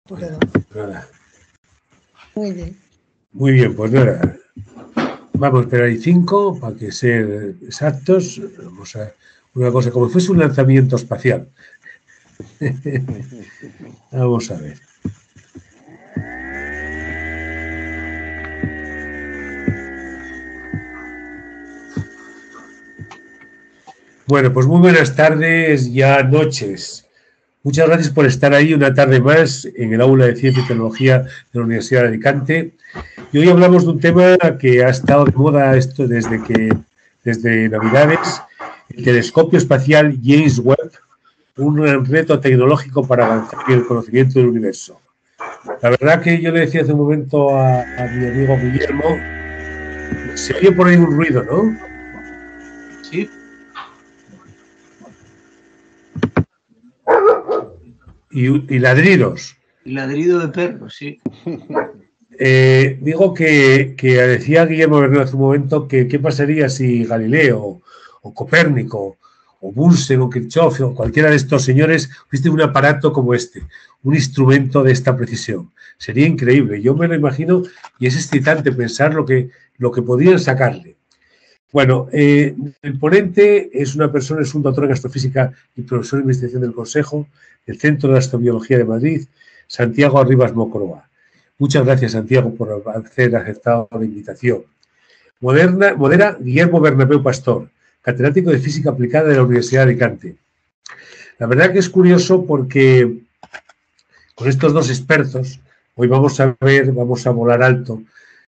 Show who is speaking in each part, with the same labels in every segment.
Speaker 1: Bueno, nada.
Speaker 2: Muy bien.
Speaker 1: Muy bien, pues nada. Vamos a esperar ahí 5 para que sean exactos. Vamos a una cosa como si fuese un lanzamiento espacial. Vamos a ver. Bueno, pues muy buenas tardes, ya noches. Muchas gracias por estar ahí una tarde más en el aula de Ciencia y Tecnología de la Universidad de Alicante. Y hoy hablamos de un tema que ha estado de moda esto desde Navidades, el telescopio espacial James Webb, un gran reto tecnológico para avanzar en el conocimiento del universo. La verdad que yo le decía hace un momento a mi amigo Guillermo, se oye por ahí un ruido, ¿no?
Speaker 3: Sí.
Speaker 1: Y ladridos.
Speaker 3: Y ladrido de perro, sí.
Speaker 1: Digo que decía Guillermo Bernal hace un momento que qué pasaría si Galileo o Copérnico o Bunsen o Kirchhoff o cualquiera de estos señores hubiese un aparato como este, un instrumento de esta precisión. Sería increíble. Yo me lo imagino y es excitante pensar lo que podrían sacarle. Bueno, el ponente es un doctor en astrofísica y profesor de investigación del Consejo del Centro de Astrobiología de Madrid, Santiago Arribas Mocoroa. Muchas gracias, Santiago, por haber aceptado la invitación. Modera Guillermo Bernabéu Pastor, catedrático de Física Aplicada de la Universidad de Alicante. La verdad que es curioso porque con estos dos expertos hoy vamos a volar alto.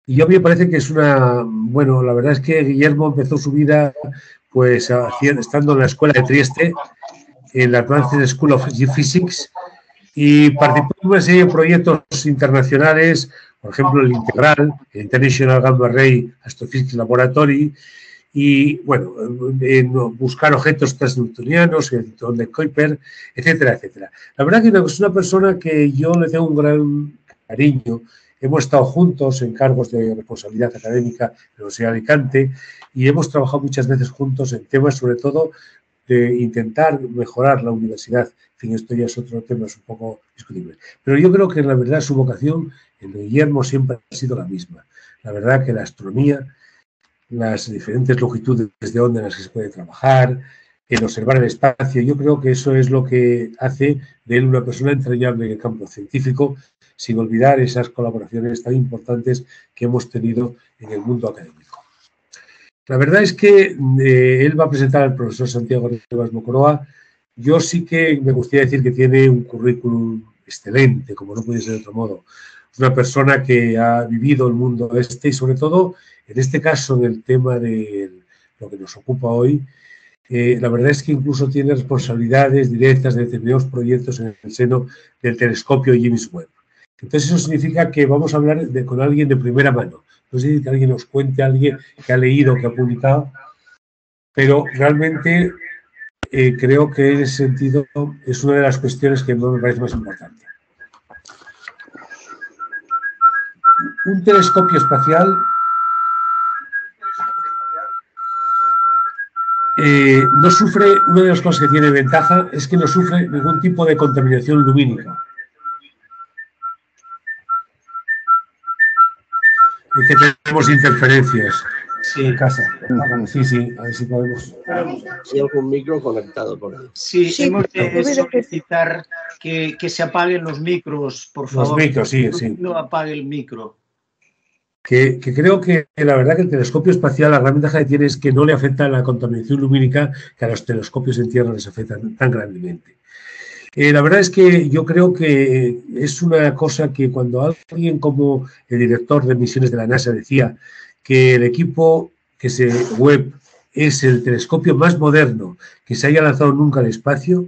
Speaker 1: Y a mí me parece que es bueno, la verdad es que Guillermo empezó su vida pues estando en la escuela de Trieste, en la Advanced School of Physics, y participó en una serie de proyectos internacionales, por ejemplo, el Integral, el International Gamma Ray Astrophysics Laboratory, y bueno, en buscar objetos transneptunianos, el cinturón de Kuiper, etcétera, etcétera. La verdad que es una persona que yo le tengo un gran cariño. Hemos estado juntos en cargos de responsabilidad académica en la Universidad de Alicante y hemos trabajado muchas veces juntos en temas, sobre todo, de intentar mejorar la universidad. En fin, esto ya es otro tema, es un poco discutible. Pero yo creo que la verdad su vocación, el de Guillermo, siempre ha sido la misma. La verdad que la astronomía, las diferentes longitudes de onda en las que se puede trabajar, en observar el espacio, yo creo que eso es lo que hace de él una persona entrañable en el campo científico, sin olvidar esas colaboraciones tan importantes que hemos tenido en el mundo académico. La verdad es que él va a presentar al profesor Santiago Arribas Mocoroa. Yo sí que me gustaría decir que tiene un currículum excelente, como no puede ser de otro modo. Es una persona que ha vivido el mundo y sobre todo, en este caso, en el tema de lo que nos ocupa hoy, la verdad es que incluso tiene responsabilidades directas de determinados proyectos en el seno del telescopio James Webb. Entonces eso significa que vamos a hablar con alguien de primera mano. No sé si alguien nos cuente, alguien que ha leído, que ha publicado, pero realmente creo que en ese sentido es una de las cuestiones que me parece más importante. Un telescopio espacial no sufre, una de las cosas que tiene ventaja es que no sufre ningún tipo de contaminación lumínica. Y que tenemos interferencias en casa. Sí, a ver si podemos.
Speaker 4: ¿Hay algún micro conectado por ahí?
Speaker 3: Sí, hemos de solicitar que se apaguen los micros, por favor.
Speaker 1: Los micros, sí.
Speaker 3: No apague el micro.
Speaker 1: Que creo que la verdad que el telescopio espacial, la gran ventaja que tiene es que no le afecta la contaminación lumínica que a los telescopios en tierra les afecta tan grandemente. La verdad es que yo creo que es una cosa que cuando alguien como el director de misiones de la NASA decía que el equipo Webb es el telescopio más moderno que se haya lanzado nunca al espacio,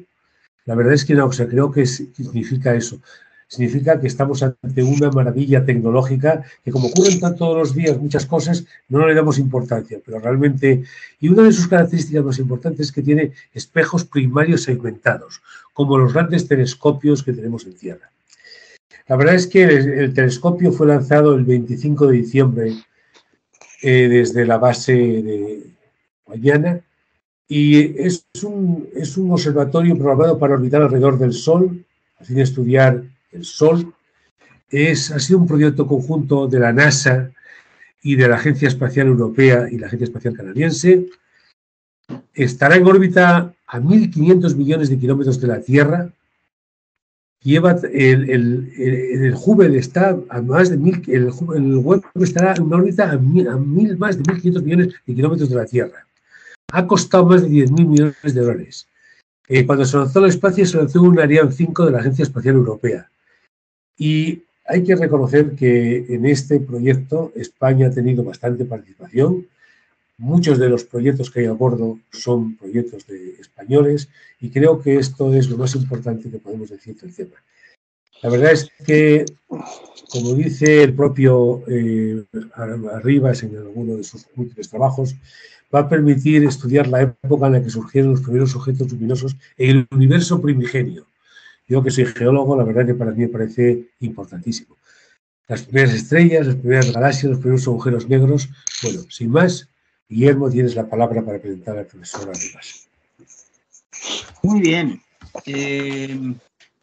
Speaker 1: la verdad es que no, o sea, creo que significa eso. Significa que estamos ante una maravilla tecnológica que, como ocurren todos los días muchas cosas, no le damos importancia, pero realmente... Y una de sus características más importantes es que tiene espejos primarios segmentados, como los grandes telescopios que tenemos en Tierra. La verdad es que el telescopio fue lanzado el 25 de diciembre desde la base de Guayana y es un observatorio programado para orbitar alrededor del Sol, a fin de estudiar el Sol, ha sido un proyecto conjunto de la NASA y de la Agencia Espacial Europea y la Agencia Espacial Canadiense. Estará en órbita a 1.500 millones de kilómetros de la Tierra. El Hubble está a más de el Webb estará en una órbita más de 1.500 millones de kilómetros de la Tierra. Ha costado más de 10.000 millones de dólares. Cuando se lanzó al espacio, se lanzó un Ariane 5 de la Agencia Espacial Europea. Y hay que reconocer que en este proyecto España ha tenido bastante participación. Muchos de los proyectos que hay a bordo son proyectos de españoles y creo que esto es lo más importante que podemos decir del tema. La verdad es que, como dice el propio Arribas en alguno de sus últimos trabajos, va a permitir estudiar la época en la que surgieron los primeros objetos luminosos en el universo primigenio. Yo, que soy geólogo, la verdad que para mí me parece importantísimo. Las primeras estrellas, las primeras galaxias, los primeros agujeros negros. Bueno, sin más, Guillermo, tienes la palabra para presentar al profesor Arribas.
Speaker 3: Muy bien.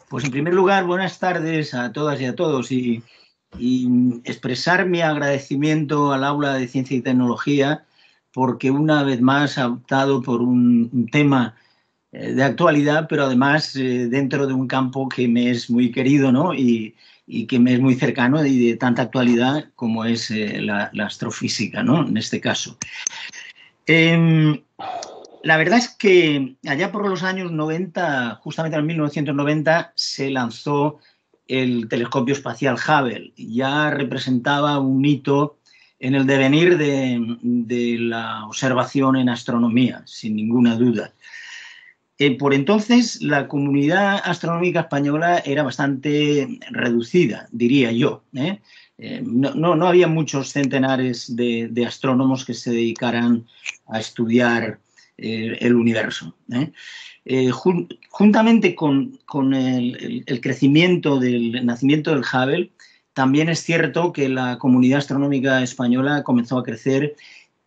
Speaker 3: Pues en primer lugar, buenas tardes a todas y a todos y expresar mi agradecimiento al Aula de Ciencia y Tecnología porque una vez más ha optado por un tema de actualidad, pero además dentro de un campo que me es muy querido, ¿no? y que me es muy cercano y de tanta actualidad como es la astrofísica, ¿no? En este caso. La verdad es que allá por los años 90, justamente en 1990, se lanzó el telescopio espacial Hubble. Ya representaba un hito en el devenir de la observación en astronomía, sin ninguna duda. Por entonces, la comunidad astronómica española era bastante reducida, diría yo. No había muchos centenares de astrónomos que se dedicaran a estudiar el universo. Juntamente con el crecimiento del nacimiento del Hubble, también es cierto que la comunidad astronómica española comenzó a crecer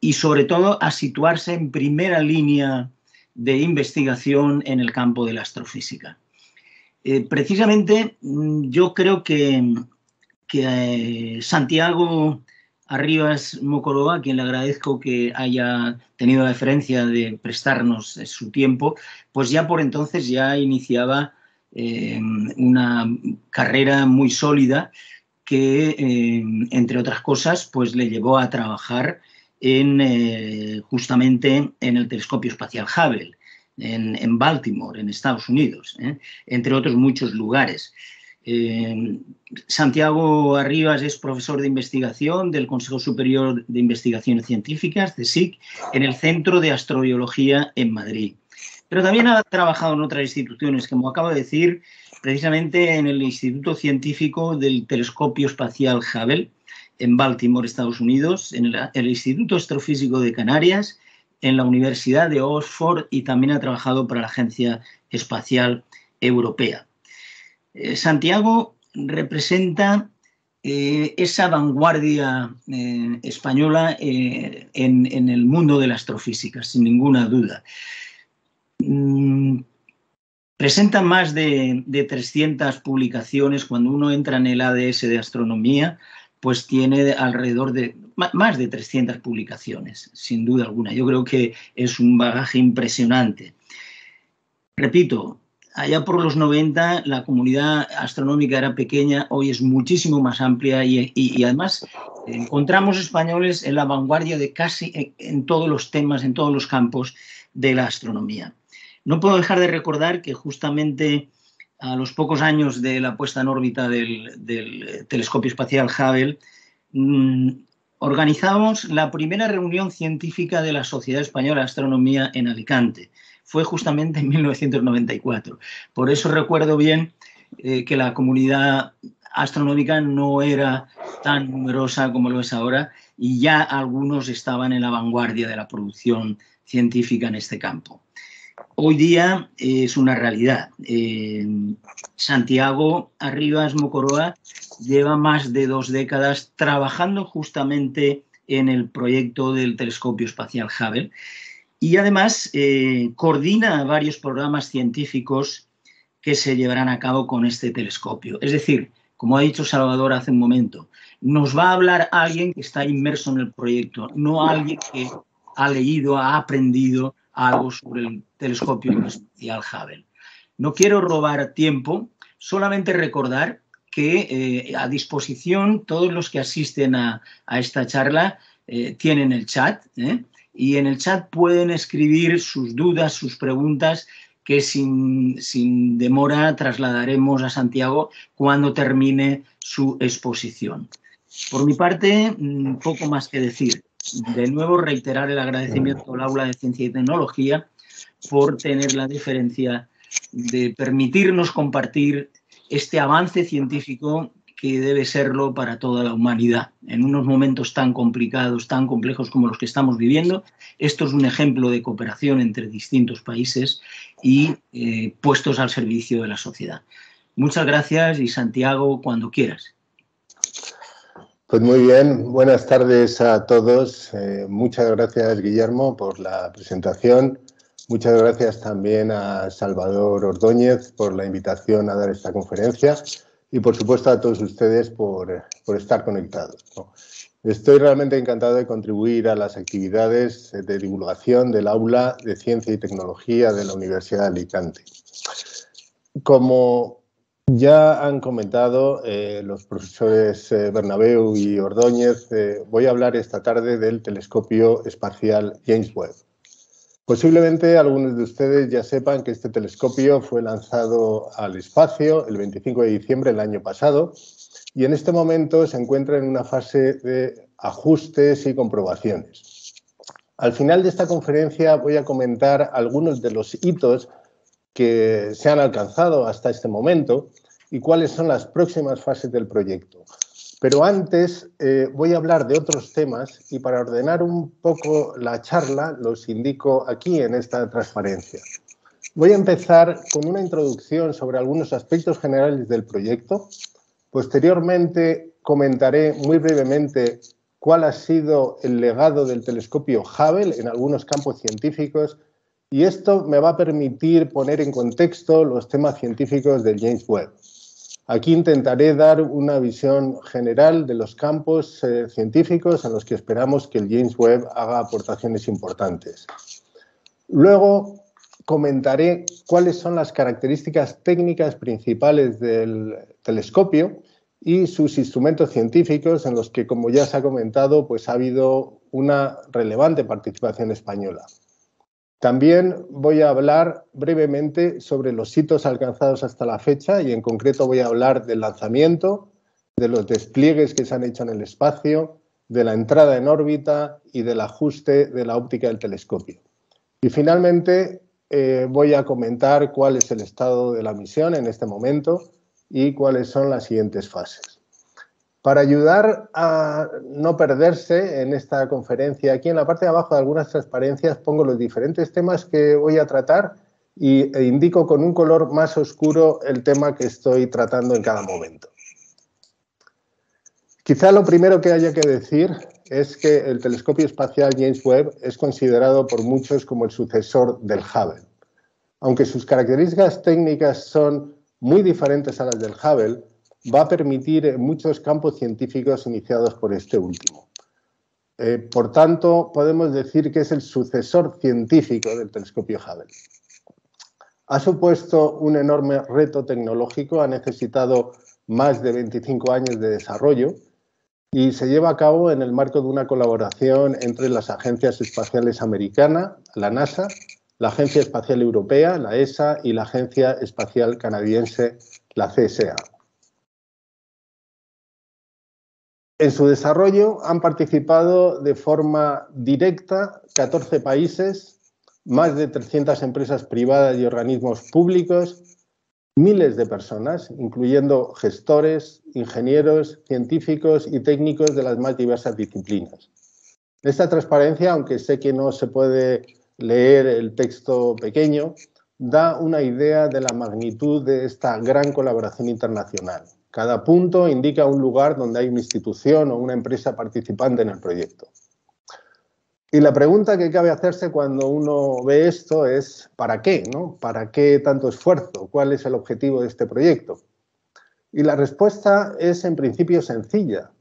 Speaker 3: y sobre todo a situarse en primera línea de investigación en el campo de la astrofísica. Precisamente yo creo que Santiago Arribas Moncoroa, a quien le agradezco que haya tenido la deferencia de prestarnos su tiempo, pues ya por entonces ya iniciaba una carrera muy sólida que, entre otras cosas, pues le llevó a trabajar justamente en el telescopio espacial Hubble, en Baltimore, en Estados Unidos, entre otros muchos lugares. Santiago Arribas es profesor de investigación del Consejo Superior de Investigaciones Científicas, CSIC, en el Centro de Astrobiología en Madrid. Pero también ha trabajado en otras instituciones, como acabo de decir, precisamente en el Instituto Científico del Telescopio Espacial Hubble, en Baltimore, Estados Unidos, en el Instituto Astrofísico de Canarias, en la Universidad de Oxford y también ha trabajado para la Agencia Espacial Europea. Santiago representa esa vanguardia española en el mundo de la astrofísica, sin ninguna duda. Presenta más de 300 publicaciones. Cuando uno entra en el ADS de astronomía, pues tiene alrededor de más de 300 publicaciones, sin duda alguna. Yo creo que es un bagaje impresionante. Repito, allá por los 90 la comunidad astronómica era pequeña, hoy es muchísimo más amplia y además encontramos españoles en la vanguardia de casi en todos los temas, en todos los campos de la astronomía. No puedo dejar de recordar que justamente a los pocos años de la puesta en órbita del telescopio espacial Hubble, organizamos la primera reunión científica de la Sociedad Española de Astronomía en Alicante. Fue justamente en 1994. Por eso recuerdo bien que la comunidad astronómica no era tan numerosa como lo es ahora y ya algunos estaban en la vanguardia de la producción científica en este campo. Hoy día es una realidad. Santiago Arribas Moncoroa lleva más de 2 décadas trabajando justamente en el proyecto del telescopio espacial Hubble y además coordina varios programas científicos que se llevarán a cabo con este telescopio. Es decir, como ha dicho Salvador hace un momento, nos va a hablar alguien que está inmerso en el proyecto, no alguien que ha leído, ha aprendido algo sobre el telescopio espacial Hubble. No quiero robar tiempo, solamente recordar que a disposición todos los que asisten a esta charla tienen el chat, y en el chat pueden escribir sus dudas, sus preguntas, que sin demora trasladaremos a Santiago cuando termine su exposición. Por mi parte, poco más que decir. De nuevo, reiterar el agradecimiento al Aula de Ciencia y Tecnología por tener la deferencia de permitirnos compartir este avance científico que debe serlo para toda la humanidad. En unos momentos tan complicados, tan complejos como los que estamos viviendo, esto es un ejemplo de cooperación entre distintos países y puestos al servicio de la sociedad. Muchas gracias y Santiago, cuando quieras.
Speaker 5: Pues muy bien, buenas tardes a todos. Muchas gracias, Guillermo, por la presentación. Muchas gracias también a Salvador Ordóñez por la invitación a dar esta conferencia y, por supuesto, a todos ustedes por estar conectados, ¿no? Estoy realmente encantado de contribuir a las actividades de divulgación del Aula de Ciencia y Tecnología de la Universidad de Alicante. Como ya han comentado los profesores Bernabeu y Ordóñez, voy a hablar esta tarde del telescopio espacial James Webb. Posiblemente algunos de ustedes ya sepan que este telescopio fue lanzado al espacio el 25 de diciembre del año pasado y en este momento se encuentra en una fase de ajustes y comprobaciones. Al final de esta conferencia voy a comentar algunos de los hitos que se han alcanzado hasta este momento y cuáles son las próximas fases del proyecto. Pero antes voy a hablar de otros temas y para ordenar un poco la charla los indico aquí en esta transparencia. Voy a empezar con una introducción sobre algunos aspectos generales del proyecto. Posteriormente comentaré muy brevemente cuál ha sido el legado del telescopio Hubble en algunos campos científicos y esto me va a permitir poner en contexto los temas científicos del James Webb. Aquí intentaré dar una visión general de los campos científicos en los que esperamos que el James Webb haga aportaciones importantes. Luego comentaré cuáles son las características técnicas principales del telescopio y sus instrumentos científicos en los que, como ya se ha comentado, pues ha habido una relevante participación española. También voy a hablar brevemente sobre los hitos alcanzados hasta la fecha y en concreto voy a hablar del lanzamiento, de los despliegues que se han hecho en el espacio, de la entrada en órbita y del ajuste de la óptica del telescopio. Y finalmente voy a comentar cuál es el estado de la misión en este momento y cuáles son las siguientes fases. Para ayudar a no perderse en esta conferencia, aquí en la parte de abajo de algunas transparencias pongo los diferentes temas que voy a tratar e indico con un color más oscuro el tema que estoy tratando en cada momento. Quizá lo primero que haya que decir es que el telescopio espacial James Webb es considerado por muchos como el sucesor del Hubble. Aunque sus características técnicas son muy diferentes a las del Hubble, va a permitir muchos campos científicos iniciados por este último. Por tanto, podemos decir que es el sucesor científico del telescopio Hubble. Ha supuesto un enorme reto tecnológico, ha necesitado más de 25 años de desarrollo y se lleva a cabo en el marco de una colaboración entre las agencias espaciales americana, la NASA, la Agencia Espacial Europea, la ESA, y la Agencia Espacial Canadiense, la CSA. En su desarrollo han participado de forma directa 14 países, más de 300 empresas privadas y organismos públicos, miles de personas, incluyendo gestores, ingenieros, científicos y técnicos de las más diversas disciplinas. Esta transparencia, aunque sé que no se puede leer el texto pequeño, da una idea de la magnitud de esta gran colaboración internacional. Cada punto indica un lugar donde hay una institución o una empresa participante en el proyecto. Y la pregunta que cabe hacerse cuando uno ve esto es ¿para qué, no? ¿Para qué tanto esfuerzo? ¿Cuál es el objetivo de este proyecto? Y la respuesta es en principio sencilla.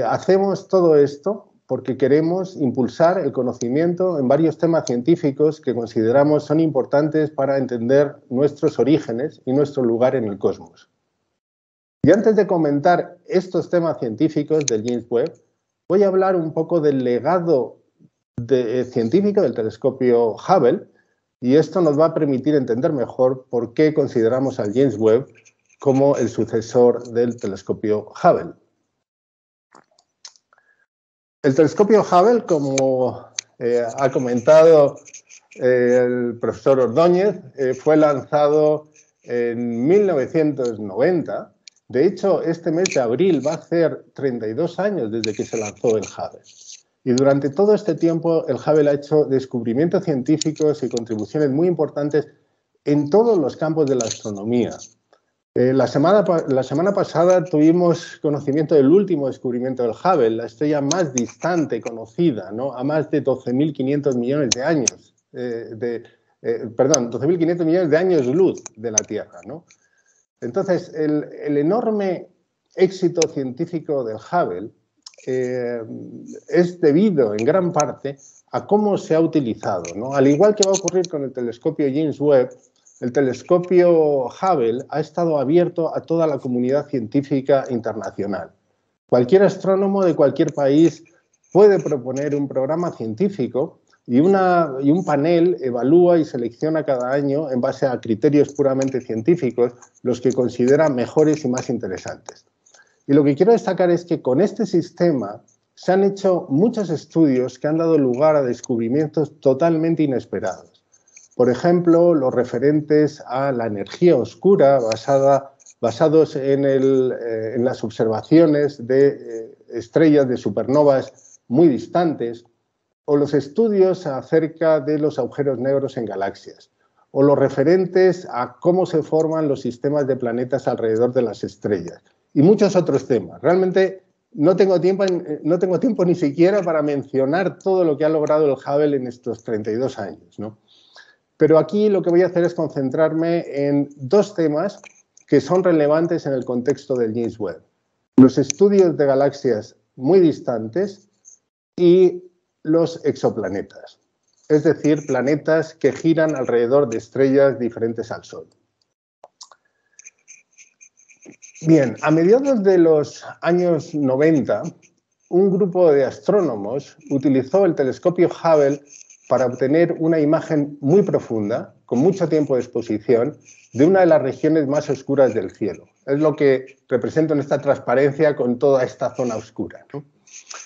Speaker 5: Hacemos todo esto porque queremos impulsar el conocimiento en varios temas científicos que consideramos son importantes para entender nuestros orígenes y nuestro lugar en el cosmos. Y antes de comentar estos temas científicos del James Webb, voy a hablar un poco del legado científico del telescopio Hubble, y esto nos va a permitir entender mejor por qué consideramos al James Webb como el sucesor del telescopio Hubble. El telescopio Hubble, como ha comentado el profesor Ordóñez, fue lanzado en 1990. De hecho, este mes de abril va a hacer 32 años desde que se lanzó el Hubble. Y durante todo este tiempo el Hubble ha hecho descubrimientos científicos y contribuciones muy importantes en todos los campos de la astronomía. La semana pasada tuvimos conocimiento del último descubrimiento del Hubble, la estrella más distante conocida, ¿no? A más de 12.500 millones de años, 12.500 millones de años luz de la Tierra, ¿no? Entonces, el enorme éxito científico del Hubble es debido en gran parte a cómo se ha utilizado, ¿no? Al igual que va a ocurrir con el telescopio James Webb, el telescopio Hubble ha estado abierto a toda la comunidad científica internacional. Cualquier astrónomo de cualquier país puede proponer un programa científico y un panel evalúa y selecciona cada año, en base a criterios puramente científicos, los que considera mejores y más interesantes. Y lo que quiero destacar es que con este sistema se han hecho muchos estudios que han dado lugar a descubrimientos totalmente inesperados. Por ejemplo, los referentes a la energía oscura basados en las observaciones de estrellas de supernovas muy distantes, o los estudios acerca de los agujeros negros en galaxias, o los referentes a cómo se forman los sistemas de planetas alrededor de las estrellas, y muchos otros temas. Realmente no tengo tiempo ni siquiera para mencionar todo lo que ha logrado el Hubble en estos 32 años, ¿no? Pero aquí lo que voy a hacer es concentrarme en dos temas que son relevantes en el contexto del James Webb: los estudios de galaxias muy distantes y los exoplanetas, es decir, planetas que giran alrededor de estrellas diferentes al Sol. Bien, a mediados de los años 90, un grupo de astrónomos utilizó el telescopio Hubble para obtener una imagen muy profunda, con mucho tiempo de exposición, de una de las regiones más oscuras del cielo. Es lo que represento en esta transparencia con toda esta zona oscura, ¿no?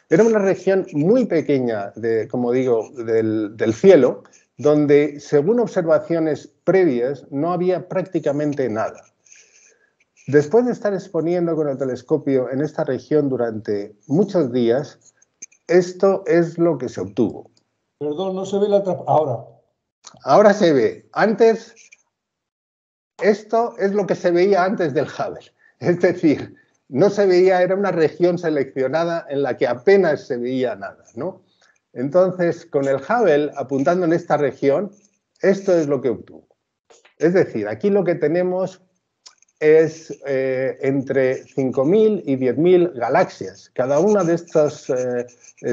Speaker 5: Era una región muy pequeña, como digo, del cielo, donde, según observaciones previas, no había prácticamente nada. Después de estar exponiendo con el telescopio en esta región durante muchos días, esto es lo que se obtuvo.
Speaker 6: Perdón, no se ve ahora.
Speaker 5: Ahora se ve. Antes, esto es lo que se veía antes del Hubble. Es decir, no se veía, era una región seleccionada en la que apenas se veía nada, ¿no? Entonces, con el Hubble apuntando en esta región, esto es lo que obtuvo. Es decir, aquí lo que tenemos es entre 5.000 y 10.000 galaxias. Cada una de estas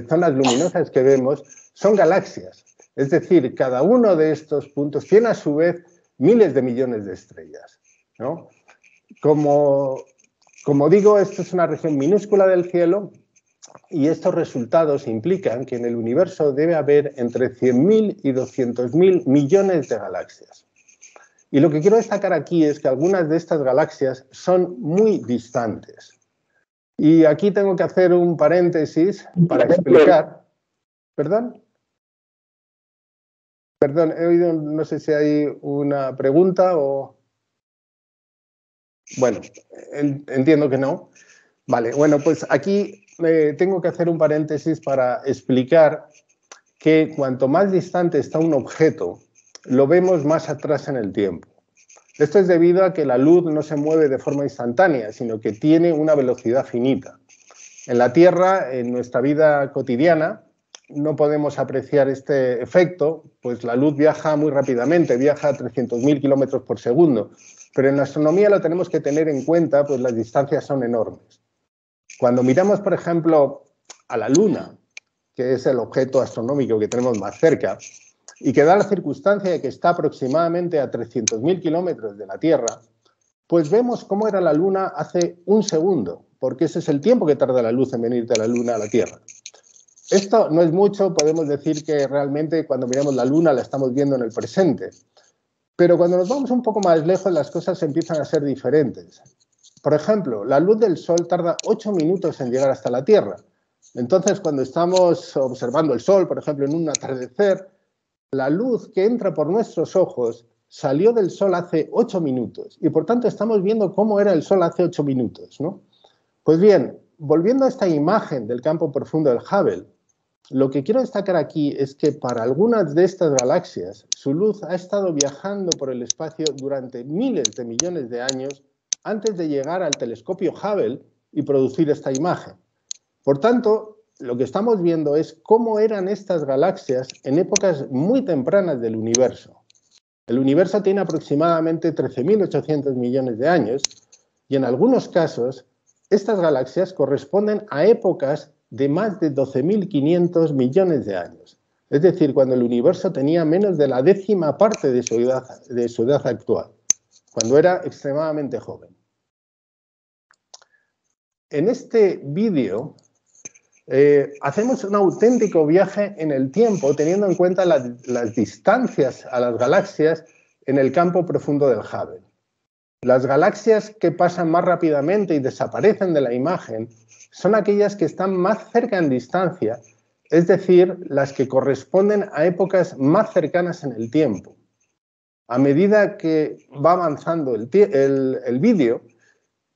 Speaker 5: zonas luminosas que vemos son galaxias. Es decir, cada uno de estos puntos tiene a su vez miles de millones de estrellas, ¿no? Como digo, esto es una región minúscula del cielo y estos resultados implican que en el universo debe haber entre 100.000 y 200.000 millones de galaxias. Y lo que quiero destacar aquí es que algunas de estas galaxias son muy distantes. Y aquí tengo que hacer un paréntesis para explicar... ¿Perdón? Perdón, he oído, no sé si hay una pregunta o... Bueno, entiendo que no. Vale, bueno, pues aquí tengo que hacer un paréntesis para explicar que cuanto más distante está un objeto, lo vemos más atrás en el tiempo. Esto es debido a que la luz no se mueve de forma instantánea, sino que tiene una velocidad finita. En la Tierra, en nuestra vida cotidiana, no podemos apreciar este efecto, pues la luz viaja muy rápidamente, viaja a 300.000 kilómetros por segundo. Pero en astronomía lo tenemos que tener en cuenta, pues las distancias son enormes. Cuando miramos, por ejemplo, a la Luna, que es el objeto astronómico que tenemos más cerca, y que da la circunstancia de que está aproximadamente a 300.000 kilómetros de la Tierra, pues vemos cómo era la Luna hace un segundo, porque ese es el tiempo que tarda la luz en venir de la Luna a la Tierra. Esto no es mucho, podemos decir que realmente cuando miramos la Luna la estamos viendo en el presente. Pero cuando nos vamos un poco más lejos, las cosas empiezan a ser diferentes. Por ejemplo, la luz del Sol tarda 8 minutos en llegar hasta la Tierra. Entonces, cuando estamos observando el Sol, por ejemplo, en un atardecer, la luz que entra por nuestros ojos salió del Sol hace 8 minutos. Y por tanto, estamos viendo cómo era el Sol hace 8 minutos, ¿no? Pues bien, volviendo a esta imagen del campo profundo del Hubble, lo que quiero destacar aquí es que para algunas de estas galaxias su luz ha estado viajando por el espacio durante miles de millones de años antes de llegar al telescopio Hubble y producir esta imagen. Por tanto, lo que estamos viendo es cómo eran estas galaxias en épocas muy tempranas del universo. El universo tiene aproximadamente 13.800 millones de años y en algunos casos estas galaxias corresponden a épocas de más de 12.500 millones de años. Es decir, cuando el universo tenía menos de la 10ª parte de su edad actual, cuando era extremadamente joven. En este vídeo hacemos un auténtico viaje en el tiempo teniendo en cuenta las distancias a las galaxias en el campo profundo del Hubble. Las galaxias que pasan más rápidamente y desaparecen de la imagen son aquellas que están más cerca en distancia, es decir, las que corresponden a épocas más cercanas en el tiempo. A medida que va avanzando el vídeo,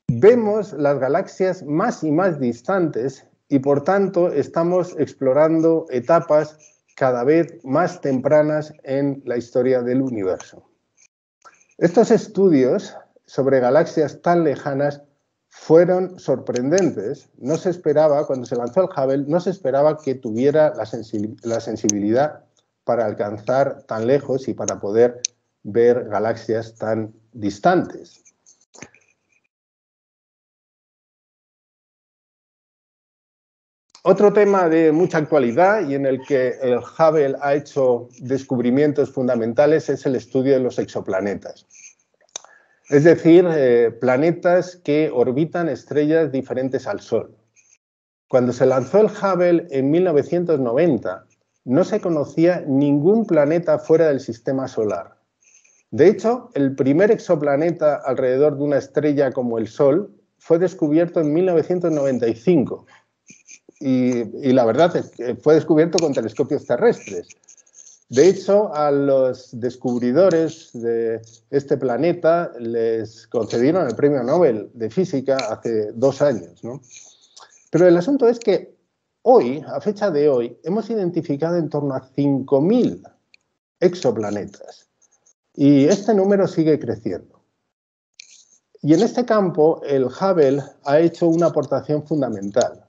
Speaker 5: vemos las galaxias más y más distantes y, por tanto, estamos explorando etapas cada vez más tempranas en la historia del universo. Estos estudios sobre galaxias tan lejanas fueron sorprendentes. No se esperaba, cuando se lanzó el Hubble, no se esperaba que tuviera la sensibilidad para alcanzar tan lejos y para poder ver galaxias tan distantes. Otro tema de mucha actualidad y en el que el Hubble ha hecho descubrimientos fundamentales es el estudio de los exoplanetas. Es decir, planetas que orbitan estrellas diferentes al Sol. Cuando se lanzó el Hubble en 1990, no se conocía ningún planeta fuera del sistema solar. De hecho, el primer exoplaneta alrededor de una estrella como el Sol fue descubierto en 1995. Y la verdad es que fue descubierto con telescopios terrestres. De hecho, a los descubridores de este planeta les concedieron el Premio Nobel de Física hace 2 años, ¿no? Pero el asunto es que hoy, a fecha de hoy, hemos identificado en torno a 5.000 exoplanetas. Y este número sigue creciendo. Y en este campo, el Hubble ha hecho una aportación fundamental.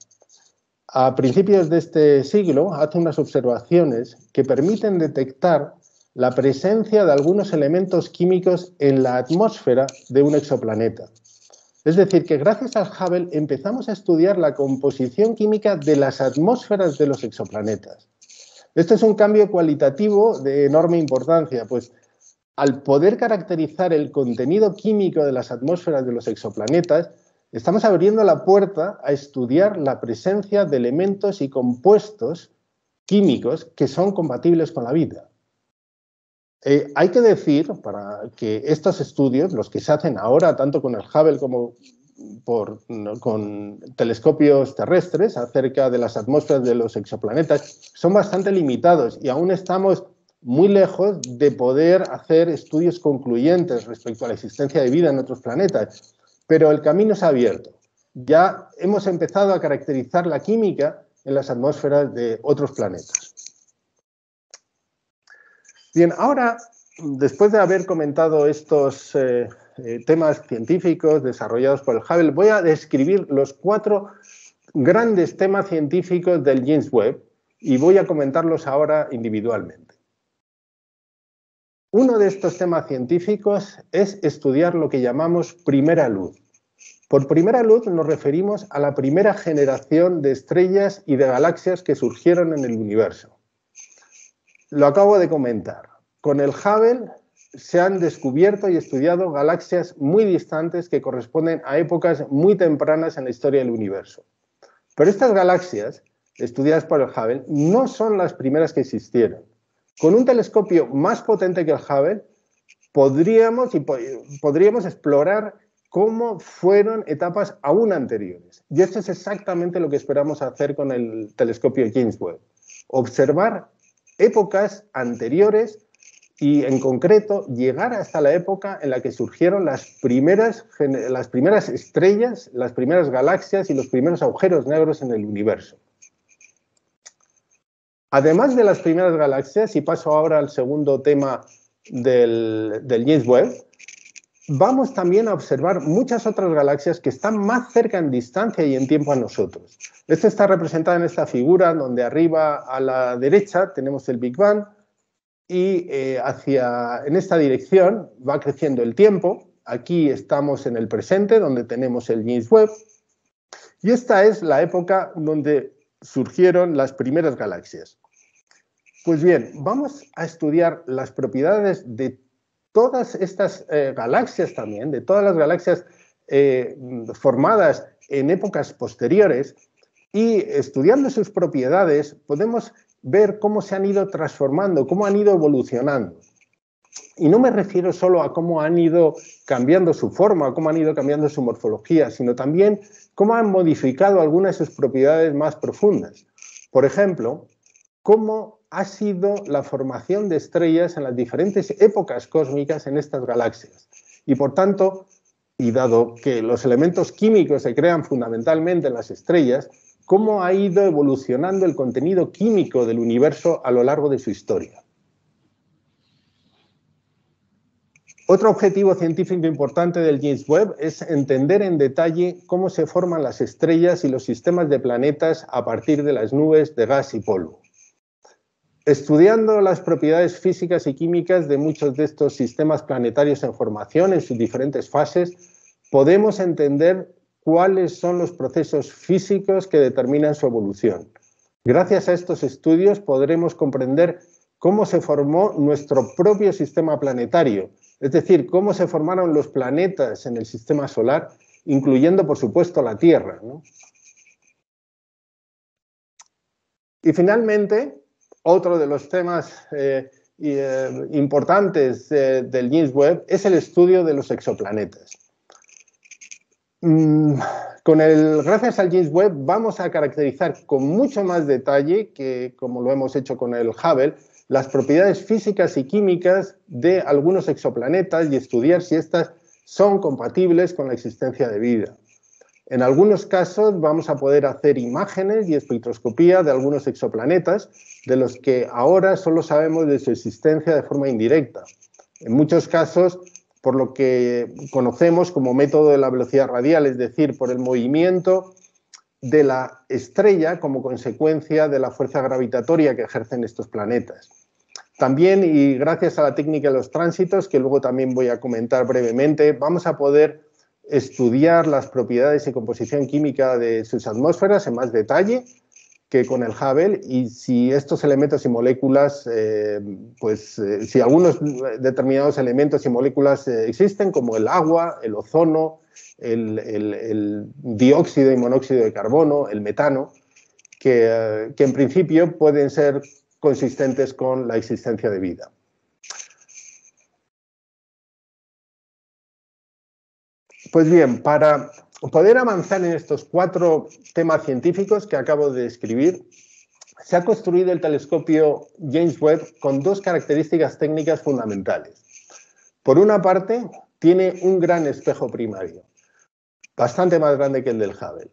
Speaker 5: A principios de este siglo hace unas observaciones que permiten detectar la presencia de algunos elementos químicos en la atmósfera de un exoplaneta. Es decir, que gracias al Hubble empezamos a estudiar la composición química de las atmósferas de los exoplanetas. Esto es un cambio cualitativo de enorme importancia, pues al poder caracterizar el contenido químico de las atmósferas de los exoplanetas, estamos abriendo la puerta a estudiar la presencia de elementos y compuestos químicos que son compatibles con la vida. Hay que decir, para que estos estudios, los que se hacen ahora, tanto con el Hubble como con telescopios terrestres acerca de las atmósferas de los exoplanetas, son bastante limitados y aún estamos muy lejos de poder hacer estudios concluyentes respecto a la existencia de vida en otros planetas. Pero el camino se ha abierto. Ya hemos empezado a caracterizar la química en las atmósferas de otros planetas. Bien, ahora, después de haber comentado estos temas científicos desarrollados por el Hubble, voy a describir los 4 grandes temas científicos del James Webb y voy a comentarlos ahora individualmente. Uno de estos temas científicos es estudiar lo que llamamos primera luz. Por primera luz nos referimos a la primera generación de estrellas y de galaxias que surgieron en el universo. Lo acabo de comentar. Con el Hubble se han descubierto y estudiado galaxias muy distantes que corresponden a épocas muy tempranas en la historia del universo. Pero estas galaxias, estudiadas por el Hubble, no son las primeras que existieron. Con un telescopio más potente que el Hubble, podríamos explorar cómo fueron etapas aún anteriores. Y esto es exactamente lo que esperamos hacer con el telescopio James Webb. Observar épocas anteriores y, en concreto, llegar hasta la época en la que surgieron las primeras estrellas, las primeras galaxias y los primeros agujeros negros en el universo. Además de las primeras galaxias, y paso ahora al segundo tema del James Webb, vamos también a observar muchas otras galaxias que están más cerca en distancia y en tiempo a nosotros. Esto está representado en esta figura, donde arriba a la derecha tenemos el Big Bang y en esta dirección va creciendo el tiempo. Aquí estamos en el presente, donde tenemos el James Webb, y esta es la época donde surgieron las primeras galaxias. Pues bien, vamos a estudiar las propiedades de todas estas galaxias también, de todas las galaxias formadas en épocas posteriores, y estudiando sus propiedades podemos ver cómo se han ido transformando, cómo han ido evolucionando. Y no me refiero solo a cómo han ido cambiando su forma, cómo han ido cambiando su morfología, sino también cómo han modificado algunas de sus propiedades más profundas. Por ejemplo, cómo ha sido la formación de estrellas en las diferentes épocas cósmicas en estas galaxias. Y por tanto, y dado que los elementos químicos se crean fundamentalmente en las estrellas, cómo ha ido evolucionando el contenido químico del universo a lo largo de su historia. Otro objetivo científico importante del James Webb es entender en detalle cómo se forman las estrellas y los sistemas de planetas a partir de las nubes de gas y polvo. Estudiando las propiedades físicas y químicas de muchos de estos sistemas planetarios en formación en sus diferentes fases, podemos entender cuáles son los procesos físicos que determinan su evolución. Gracias a estos estudios podremos comprender cómo se formó nuestro propio sistema planetario, es decir, cómo se formaron los planetas en el sistema solar, incluyendo, por supuesto, la Tierra, ¿no? Y finalmente, otro de los temas importantes del James Webb es el estudio de los exoplanetas. Gracias al James Webb vamos a caracterizar con mucho más detalle que como lo hemos hecho con el Hubble, las propiedades físicas y químicas de algunos exoplanetas y estudiar si estas son compatibles con la existencia de vida. En algunos casos vamos a poder hacer imágenes y espectroscopía de algunos exoplanetas, de los que ahora solo sabemos de su existencia de forma indirecta. En muchos casos, por lo que conocemos como método de la velocidad radial, es decir, por el movimiento de la estrella como consecuencia de la fuerza gravitatoria que ejercen estos planetas. También, y gracias a la técnica de los tránsitos, que luego también voy a comentar brevemente, vamos a poder estudiar las propiedades y composición química de sus atmósferas en más detalle que con el Hubble, y si estos elementos y moléculas, si algunos determinados elementos y moléculas existen, como el agua, el ozono, el dióxido y monóxido de carbono, el metano, que en principio pueden ser consistentes con la existencia de vida. Pues bien, para poder avanzar en estos 4 temas científicos que acabo de describir, se ha construido el telescopio James Webb con 2 características técnicas fundamentales. Por una parte, tiene un gran espejo primario, bastante más grande que el del Hubble.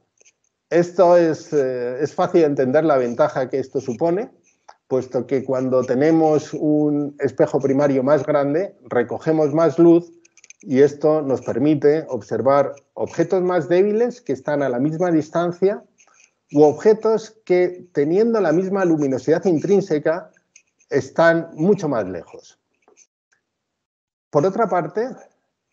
Speaker 5: Esto es fácil entender la ventaja que esto supone, puesto que cuando tenemos un espejo primario más grande, recogemos más luz, y esto nos permite observar objetos más débiles que están a la misma distancia u objetos que, teniendo la misma luminosidad intrínseca, están mucho más lejos. Por otra parte,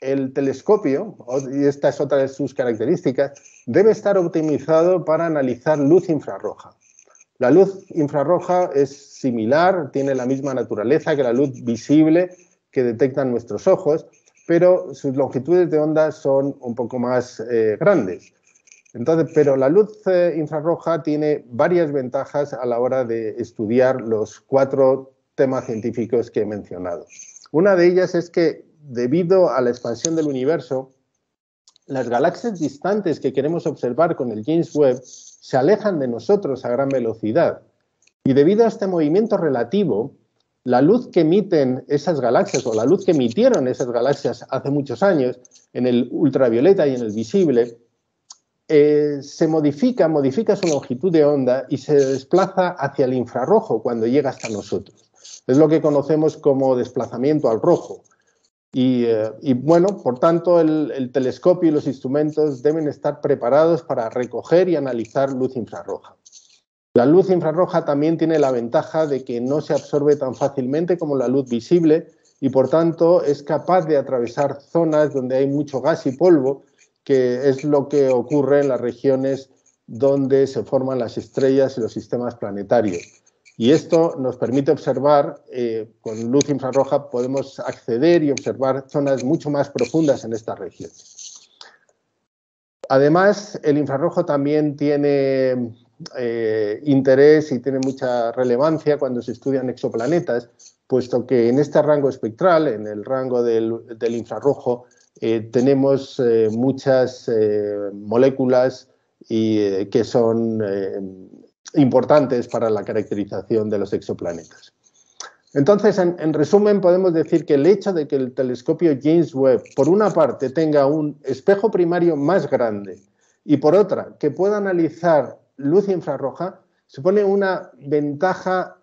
Speaker 5: el telescopio, y esta es otra de sus características, debe estar optimizado para analizar luz infrarroja. La luz infrarroja es similar, tiene la misma naturaleza que la luz visible que detectan nuestros ojos, pero sus longitudes de onda son un poco más grandes. Entonces, pero la luz infrarroja tiene varias ventajas a la hora de estudiar los 4 temas científicos que he mencionado. Una de ellas es que, debido a la expansión del universo, las galaxias distantes que queremos observar con el James Webb se alejan de nosotros a gran velocidad. Y debido a este movimiento relativo, la luz que emiten esas galaxias, o la luz que emitieron esas galaxias hace muchos años, en el ultravioleta y en el visible, se modifica su longitud de onda y se desplaza hacia el infrarrojo cuando llega hasta nosotros. Es lo que conocemos como desplazamiento al rojo. Y bueno, por tanto, el telescopio y los instrumentos deben estar preparados para recoger y analizar luz infrarroja. La luz infrarroja también tiene la ventaja de que no se absorbe tan fácilmente como la luz visible y, por tanto, es capaz de atravesar zonas donde hay mucho gas y polvo, que es lo que ocurre en las regiones donde se forman las estrellas y los sistemas planetarios. Y esto nos permite observar, con luz infrarroja podemos acceder y observar zonas mucho más profundas en estas regiones. Además, el infrarrojo también tiene interés y tiene mucha relevancia cuando se estudian exoplanetas, puesto que en este rango espectral, en el rango del infrarrojo, tenemos muchas moléculas que son importantes para la caracterización de los exoplanetas. Entonces, en resumen, podemos decir que el hecho de que el telescopio James Webb, por una parte, tenga un espejo primario más grande y, por otra, que pueda analizar luz infrarroja, supone una ventaja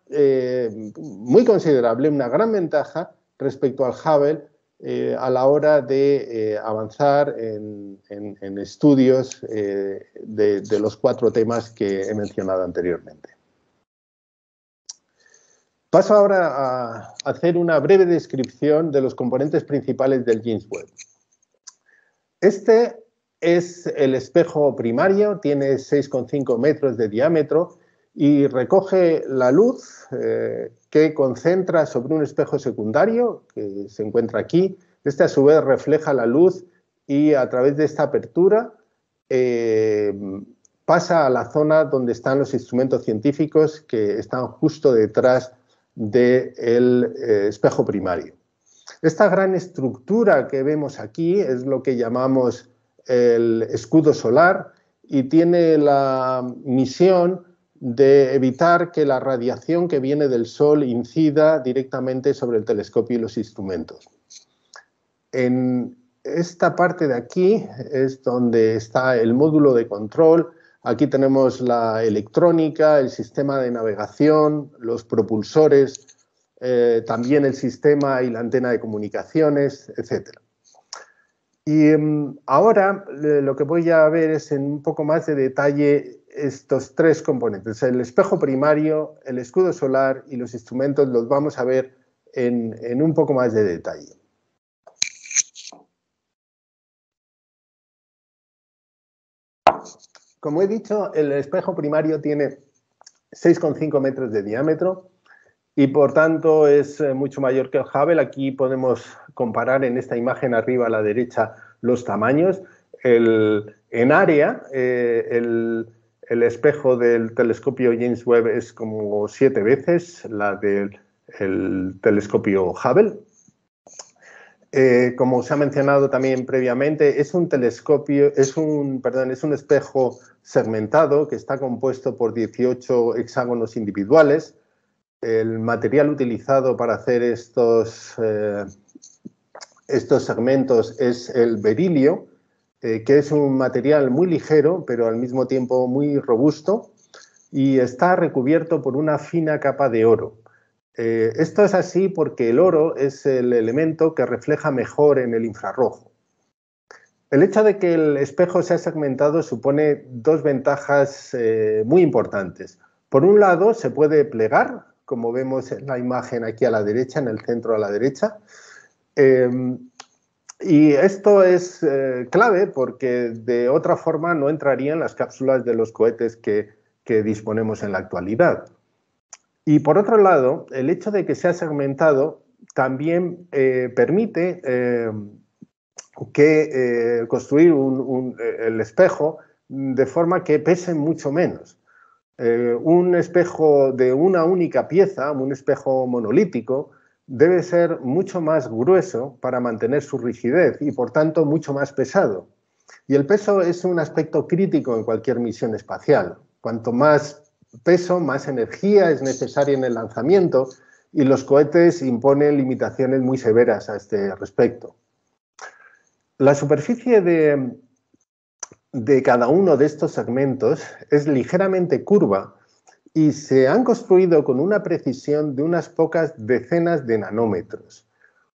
Speaker 5: muy considerable, una gran ventaja respecto al Hubble a la hora de avanzar en estudios de los 4 temas que he mencionado anteriormente. Paso ahora a hacer una breve descripción de los componentes principales del James Webb. Este es el espejo primario, tiene 6,5 metros de diámetro y recoge la luz que concentra sobre un espejo secundario que se encuentra aquí. Este a su vez refleja la luz y a través de esta apertura pasa a la zona donde están los instrumentos científicos que están justo detrás del espejo primario. Esta gran estructura que vemos aquí es lo que llamamos el escudo solar y tiene la misión de evitar que la radiación que viene del Sol incida directamente sobre el telescopio y los instrumentos. En esta parte de aquí es donde está el módulo de control. Aquí tenemos la electrónica, el sistema de navegación, los propulsores, también el sistema y la antena de comunicaciones, etc. Y ahora lo que voy a ver es en un poco más de detalle estos 3 componentes. El espejo primario, el escudo solar y los instrumentos los vamos a ver en un poco más de detalle. Como he dicho, el espejo primario tiene 6,5 metros de diámetro y por tanto es mucho mayor que el Hubble. Aquí podemos comparar en esta imagen arriba a la derecha los tamaños. En área, el espejo del telescopio James Webb es como 7 veces la del telescopio Hubble. Como se ha mencionado también previamente, es un espejo segmentado que está compuesto por 18 hexágonos individuales. El material utilizado para hacer estos segmentos es el berilio, que es un material muy ligero, pero al mismo tiempo muy robusto, y está recubierto por una fina capa de oro. Esto es así porque el oro es el elemento que refleja mejor en el infrarrojo. El hecho de que el espejo sea segmentado supone dos ventajas muy importantes. Por un lado, se puede plegar, como vemos en la imagen aquí a la derecha, en el centro a la derecha. Y esto es clave porque de otra forma no entrarían las cápsulas de los cohetes que disponemos en la actualidad. Y por otro lado, el hecho de que sea segmentado también permite construir el espejo de forma que pese mucho menos. Un espejo de una única pieza, un espejo monolítico, debe ser mucho más grueso para mantener su rigidez y, por tanto, mucho más pesado. Y el peso es un aspecto crítico en cualquier misión espacial. Cuanto más peso, más energía es necesaria en el lanzamiento y los cohetes imponen limitaciones muy severas a este respecto. La superficie de cada uno de estos segmentos es ligeramente curva y se han construido con una precisión de unas pocas decenas de nanómetros.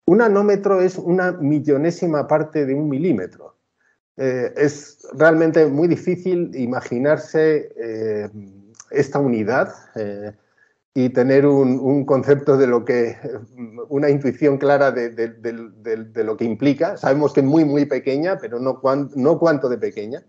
Speaker 5: Un nanómetro es una millonésima parte de un milímetro. Es realmente muy difícil imaginarse esta unidad y tener un concepto de lo que, una intuición clara de lo que implica. Sabemos que es muy, muy pequeña, pero no cuánto de pequeña.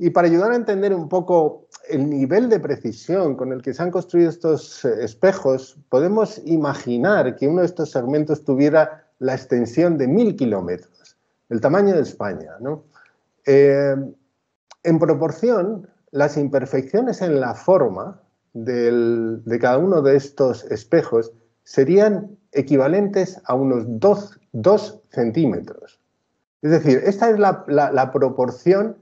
Speaker 5: Y para ayudar a entender un poco el nivel de precisión con el que se han construido estos espejos, podemos imaginar que uno de estos segmentos tuviera la extensión de 1000 kilómetros, el tamaño de España, ¿no? En proporción, las imperfecciones en la forma de cada uno de estos espejos serían equivalentes a unos 2 centímetros. Es decir, esta es la proporción,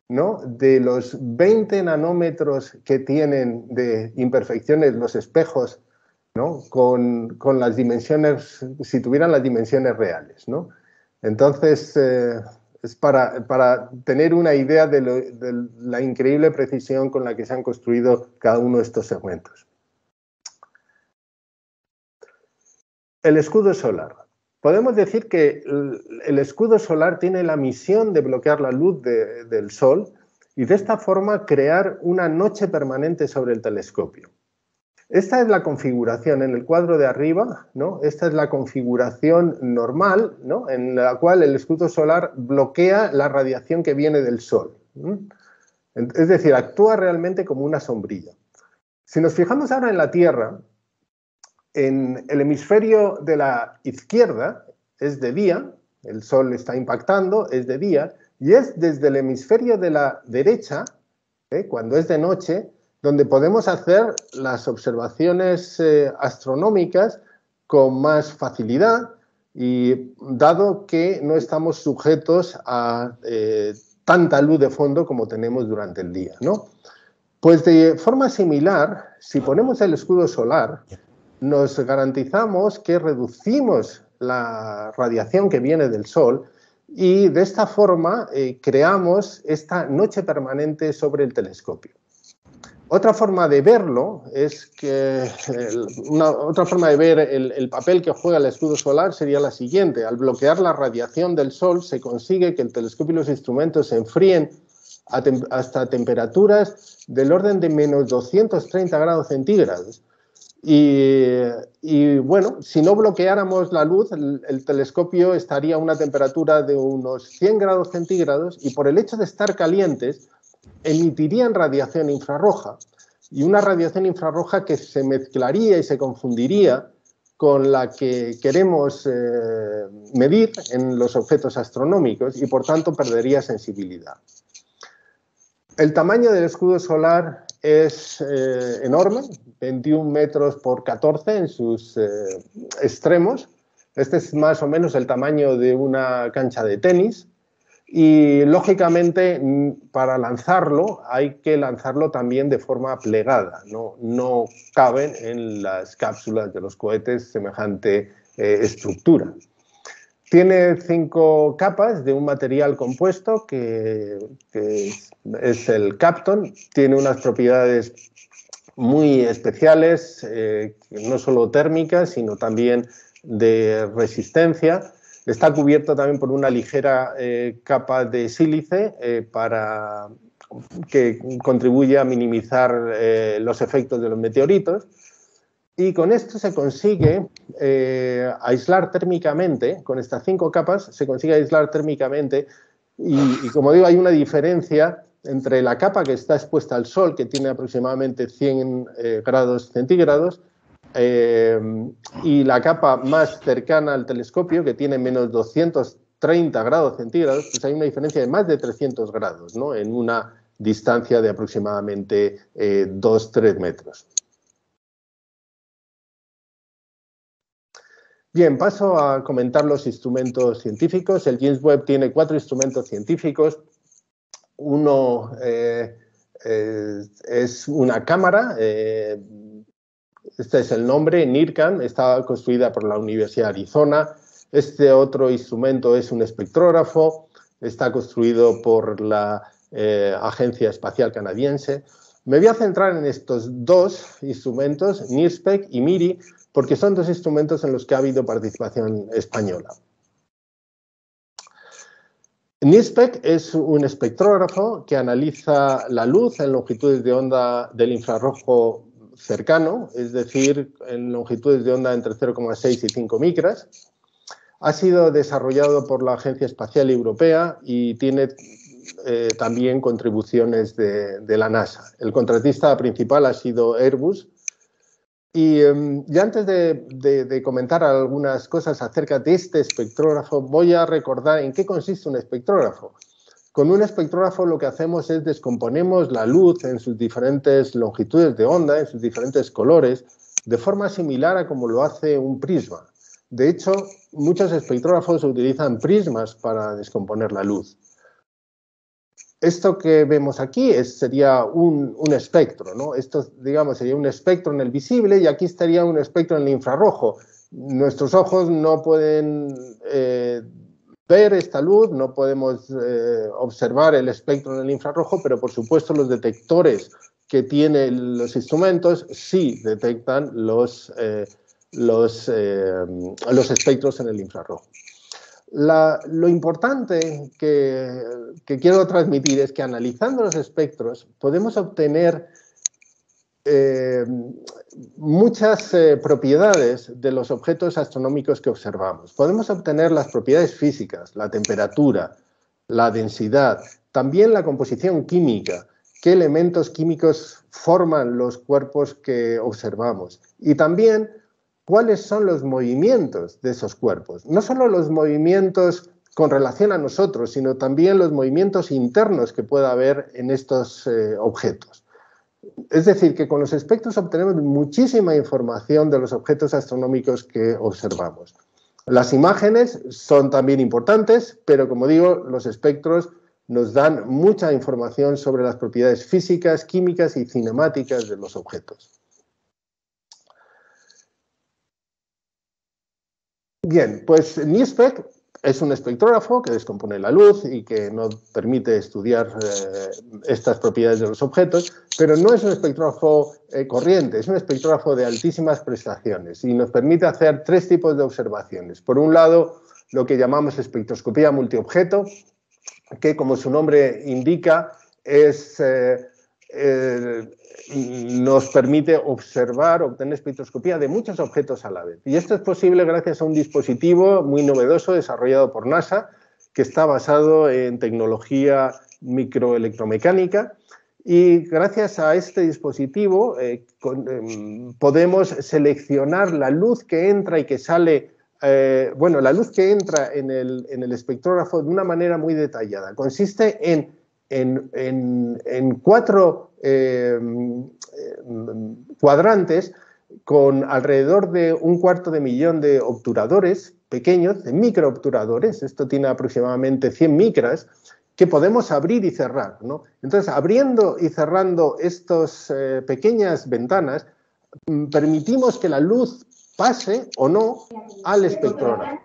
Speaker 5: ¿no?, de los 20 nanómetros que tienen de imperfecciones los espejos, ¿no?, con las dimensiones, si tuvieran las dimensiones reales, ¿no? Entonces, es para tener una idea de la increíble precisión con la que se han construido cada uno de estos segmentos. El escudo solar. Podemos decir que el escudo solar tiene la misión de bloquear la luz del Sol y de esta forma crear una noche permanente sobre el telescopio. Esta es la configuración en el cuadro de arriba, ¿no? Esta es la configuración normal, ¿no?, en la cual el escudo solar bloquea la radiación que viene del Sol. Es decir, actúa realmente como una sombrilla. Si nos fijamos ahora en la Tierra, en el hemisferio de la izquierda es de día, el Sol está impactando, es de día, y es desde el hemisferio de la derecha, cuando es de noche, donde podemos hacer las observaciones astronómicas con más facilidad, y dado que no estamos sujetos a tanta luz de fondo como tenemos durante el día, ¿no? Pues de forma similar, si ponemos el escudo solar, nos garantizamos que reducimos la radiación que viene del Sol y de esta forma creamos esta noche permanente sobre el telescopio. Otra forma de verlo es que otra forma de ver el papel que juega el escudo solar sería la siguiente. Al bloquear la radiación del Sol se consigue que el telescopio y los instrumentos se enfríen hasta temperaturas del orden de menos 230 grados centígrados. Y bueno, si no bloqueáramos la luz, el telescopio estaría a una temperatura de unos 100 grados centígrados y por el hecho de estar calientes emitirían radiación infrarroja, y una radiación infrarroja que se mezclaría y se confundiría con la que queremos medir en los objetos astronómicos y por tanto perdería sensibilidad. El tamaño del escudo solar es enorme, 21 metros por 14 en sus extremos. Este es más o menos el tamaño de una cancha de tenis y, lógicamente, para lanzarlo hay que lanzarlo también de forma plegada. No caben en las cápsulas de los cohetes semejante estructura. Tiene 5 capas de un material compuesto que es el Kapton. Tiene unas propiedades muy especiales, no solo térmicas, sino también de resistencia. Está cubierto también por una ligera capa de sílice que contribuye a minimizar los efectos de los meteoritos. Y con esto se consigue aislar térmicamente, con estas 5 capas se consigue aislar térmicamente y como digo, hay una diferencia entre la capa que está expuesta al Sol, que tiene aproximadamente 100 grados centígrados, y la capa más cercana al telescopio, que tiene menos 230 grados centígrados, pues hay una diferencia de más de 300 grados, ¿no? En una distancia de aproximadamente 2-3 metros. Bien, paso a comentar los instrumentos científicos. El James Webb tiene 4 instrumentos científicos. Uno es una cámara, este es el nombre, NIRCam, está construida por la Universidad de Arizona. Este otro instrumento es un espectrógrafo, está construido por la Agencia Espacial Canadiense. Me voy a centrar en estos 2 instrumentos, NIRSPEC y MIRI, porque son 2 instrumentos en los que ha habido participación española. NIRSPEC es un espectrógrafo que analiza la luz en longitudes de onda del infrarrojo cercano, es decir, en longitudes de onda entre 0,6 y 5 micras. Ha sido desarrollado por la Agencia Espacial Europea y tiene también contribuciones de la NASA. El contratista principal ha sido Airbus. Y ya antes de comentar algunas cosas acerca de este espectrógrafo, voy a recordar en qué consiste un espectrógrafo. Con un espectrógrafo lo que hacemos es descomponemos la luz en sus diferentes longitudes de onda, en sus diferentes colores, de forma similar a como lo hace un prisma. De hecho, muchos espectrógrafos utilizan prismas para descomponer la luz. Esto que vemos aquí sería un espectro, ¿no? Esto, digamos, sería un espectro en el visible y aquí estaría un espectro en el infrarrojo. Nuestros ojos no pueden ver esta luz, no podemos observar el espectro en el infrarrojo, pero por supuesto los detectores que tienen los instrumentos sí detectan los espectros en el infrarrojo. Lo importante que quiero transmitir es que analizando los espectros podemos obtener muchas propiedades de los objetos astronómicos que observamos. Podemos obtener las propiedades físicas, la temperatura, la densidad, también la composición química, qué elementos químicos forman los cuerpos que observamos y también cuáles son los movimientos de esos cuerpos. No solo los movimientos con relación a nosotros, sino también los movimientos internos que pueda haber en estos objetos. Es decir, que con los espectros obtenemos muchísima información de los objetos astronómicos que observamos. Las imágenes son también importantes, pero como digo, los espectros nos dan mucha información sobre las propiedades físicas, químicas y cinemáticas de los objetos. Bien, pues NIRSPEC es un espectrógrafo que descompone la luz y que nos permite estudiar estas propiedades de los objetos, pero no es un espectrógrafo corriente, es un espectrógrafo de altísimas prestaciones y nos permite hacer 3 tipos de observaciones. Por un lado, lo que llamamos espectroscopía multiobjeto, que como su nombre indica, nos permite obtener espectroscopía de muchos objetos a la vez. Y esto es posible gracias a un dispositivo muy novedoso desarrollado por NASA, que está basado en tecnología microelectromecánica. Y gracias a este dispositivo podemos seleccionar la luz que entra y que sale, la luz que entra en el espectrógrafo de una manera muy detallada. Consiste en 4 cuadrantes con alrededor de 1/4 millón de obturadores pequeños, de microobturadores. Esto tiene aproximadamente 100 micras, que podemos abrir y cerrar, ¿no? Entonces, abriendo y cerrando estas pequeñas ventanas, permitimos que la luz pase o no al espectrógrafo.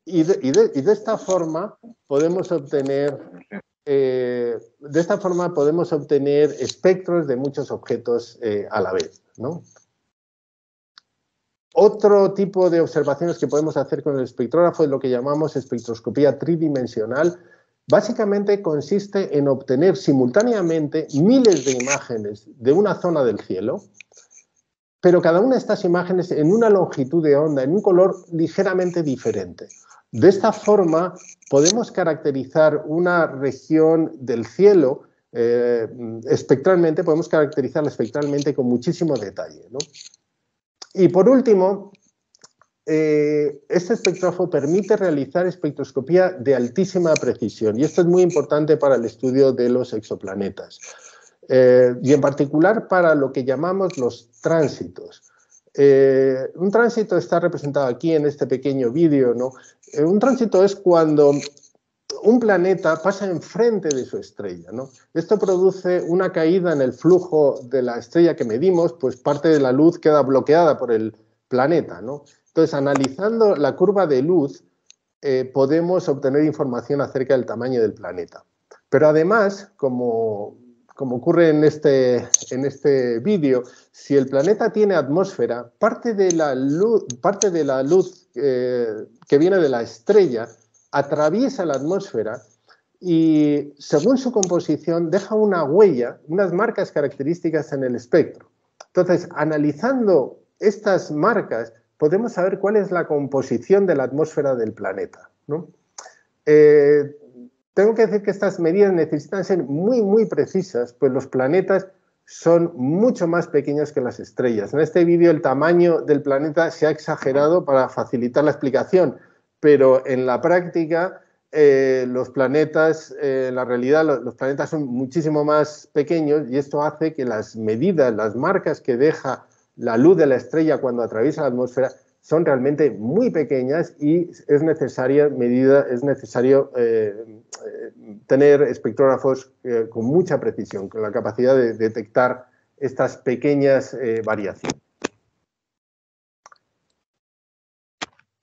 Speaker 5: Y de esta forma podemos obtener espectros de muchos objetos a la vez, ¿no? Otro tipo de observaciones que podemos hacer con el espectrógrafo es lo que llamamos espectroscopía tridimensional. Básicamente consiste en obtener simultáneamente miles de imágenes de una zona del cielo, pero cada una de estas imágenes en una longitud de onda, en un color ligeramente diferente. De esta forma podemos caracterizar una región del cielo espectralmente, podemos caracterizarla espectralmente con muchísimo detalle, ¿no? Y por último, este espectrógrafo permite realizar espectroscopía de altísima precisión, y esto es muy importante para el estudio de los exoplanetas, y en particular para lo que llamamos los tránsitos. Un tránsito está representado aquí en este pequeño vídeo, ¿no? Un tránsito es cuando un planeta pasa enfrente de su estrella, ¿no? Esto produce una caída en el flujo de la estrella que medimos, pues parte de la luz queda bloqueada por el planeta, ¿no? Entonces, analizando la curva de luz, podemos obtener información acerca del tamaño del planeta. Pero además, como ocurre en este vídeo, si el planeta tiene atmósfera, parte de la luz que viene de la estrella atraviesa la atmósfera y, según su composición, deja una huella, unas marcas características en el espectro. Entonces, analizando estas marcas, podemos saber cuál es la composición de la atmósfera del planeta, ¿no? Tengo que decir que estas medidas necesitan ser muy, muy precisas, pues los planetas son mucho más pequeños que las estrellas. En este vídeo el tamaño del planeta se ha exagerado para facilitar la explicación, pero en la práctica los planetas, en la realidad los planetas son muchísimo más pequeños, y esto hace que las medidas, las marcas que deja la luz de la estrella cuando atraviesa la atmósfera son realmente muy pequeñas, y es necesario tener espectrógrafos con mucha precisión, con la capacidad de detectar estas pequeñas variaciones.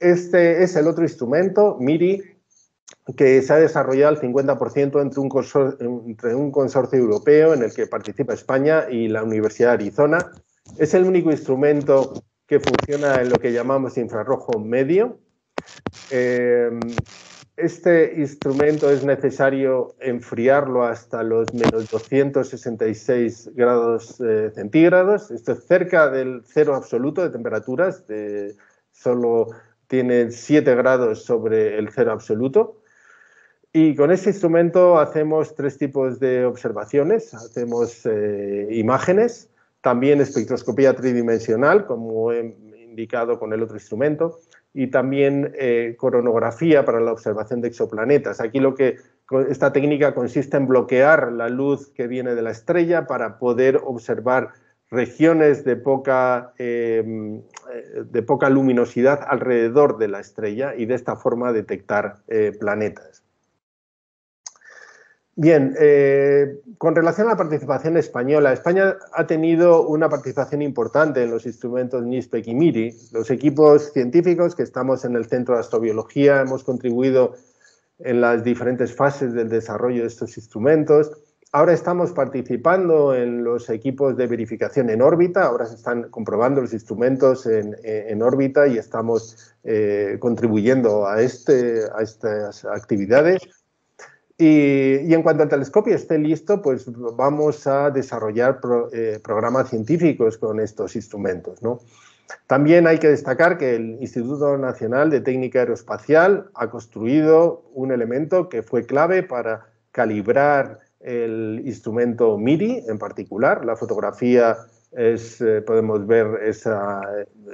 Speaker 5: Este es el otro instrumento, MIRI, que se ha desarrollado al 50% entre un consorcio europeo en el que participa España y la Universidad de Arizona. Es el único instrumento que funciona en lo que llamamos infrarrojo medio. Este instrumento es necesario enfriarlo hasta los menos 266 grados centígrados. Esto es cerca del cero absoluto de temperaturas, solo tiene 7 grados sobre el cero absoluto. Y con este instrumento hacemos 3 tipos de observaciones. Hacemos imágenes, también espectroscopía tridimensional, como he indicado con el otro instrumento, y también coronografía para la observación de exoplanetas. Aquí esta técnica consiste en bloquear la luz que viene de la estrella para poder observar regiones de poca luminosidad alrededor de la estrella, y de esta forma detectar planetas. Bien, con relación a la participación española, España ha tenido una participación importante en los instrumentos NISPEC y MIRI. Los equipos científicos que estamos en el Centro de Astrobiología hemos contribuido en las diferentes fases del desarrollo de estos instrumentos. Ahora estamos participando en los equipos de verificación en órbita, ahora se están comprobando los instrumentos en órbita, y estamos contribuyendo a estas actividades. Y en cuanto al telescopio esté listo, pues vamos a desarrollar programas científicos con estos instrumentos, ¿no? También hay que destacar que el Instituto Nacional de Técnica Aeroespacial ha construido un elemento que fue clave para calibrar el instrumento MIRI en particular. La fotografía podemos ver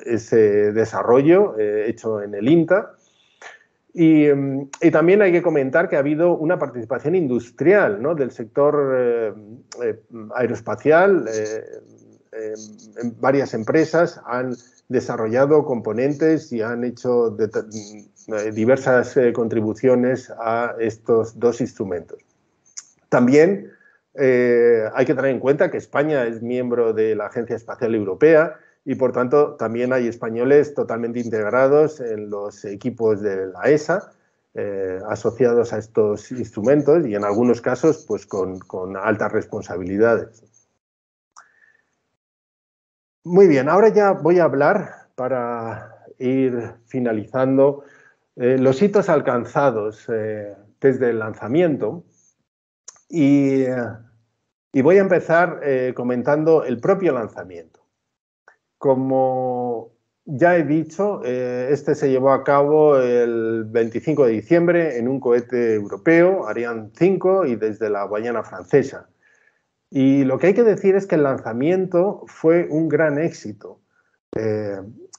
Speaker 5: ese desarrollo hecho en el INTA. Y también hay que comentar que ha habido una participación industrial, ¿no?, del sector aeroespacial. Varias empresas han desarrollado componentes y han hecho diversas contribuciones a estos 2 instrumentos. También hay que tener en cuenta que España es miembro de la Agencia Espacial Europea, y por tanto también hay españoles totalmente integrados en los equipos de la ESA, asociados a estos instrumentos, y en algunos casos pues con altas responsabilidades. Muy bien, ahora ya voy a hablar para ir finalizando, los hitos alcanzados desde el lanzamiento y voy a empezar comentando el propio lanzamiento. Como ya he dicho, este se llevó a cabo el 25 de diciembre en un cohete europeo, Ariane 5, y desde la Guayana Francesa. Y lo que hay que decir es que el lanzamiento fue un gran éxito.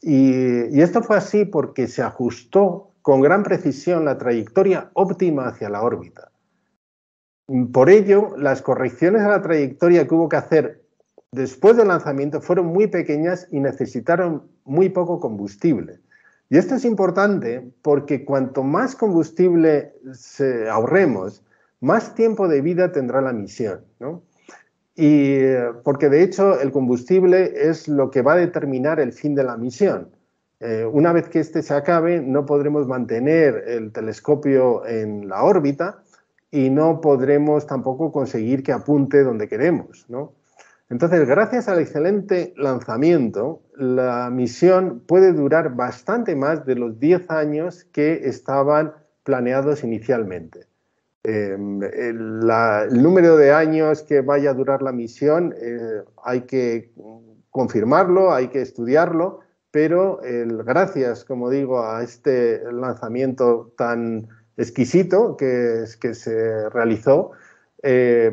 Speaker 5: Y esto fue así porque se ajustó con gran precisión la trayectoria óptima hacia la órbita. Por ello, las correcciones a la trayectoria que hubo que hacer después del lanzamiento fueron muy pequeñas y necesitaron muy poco combustible. Y esto es importante porque cuanto más combustible ahorremos, más tiempo de vida tendrá la misión, ¿no? Y porque de hecho el combustible es lo que va a determinar el fin de la misión. Una vez que este se acabe, no podremos mantener el telescopio en la órbita y no podremos tampoco conseguir que apunte donde queremos, ¿no? Entonces, gracias al excelente lanzamiento, la misión puede durar bastante más de los 10 años que estaban planeados inicialmente. El número de años que vaya a durar la misión hay que confirmarlo, hay que estudiarlo, pero gracias, como digo, a este lanzamiento tan exquisito que se realizó,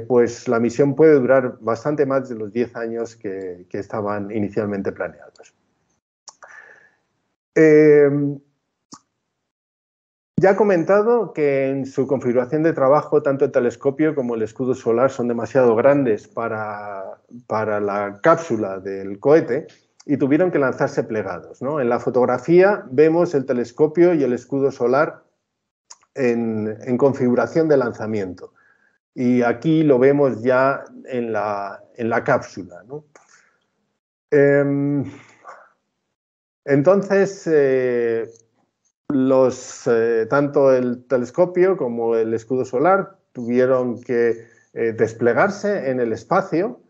Speaker 5: pues la misión puede durar bastante más de los 10 años que estaban inicialmente planeados. Ya he comentado que en su configuración de trabajo tanto el telescopio como el escudo solar son demasiado grandes para la cápsula del cohete y tuvieron que lanzarse plegados, ¿no? En la fotografía vemos el telescopio y el escudo solar en configuración de lanzamiento. Y aquí lo vemos ya en la cápsula, ¿no? Entonces, tanto el telescopio como el escudo solar tuvieron que desplegarse en el espacio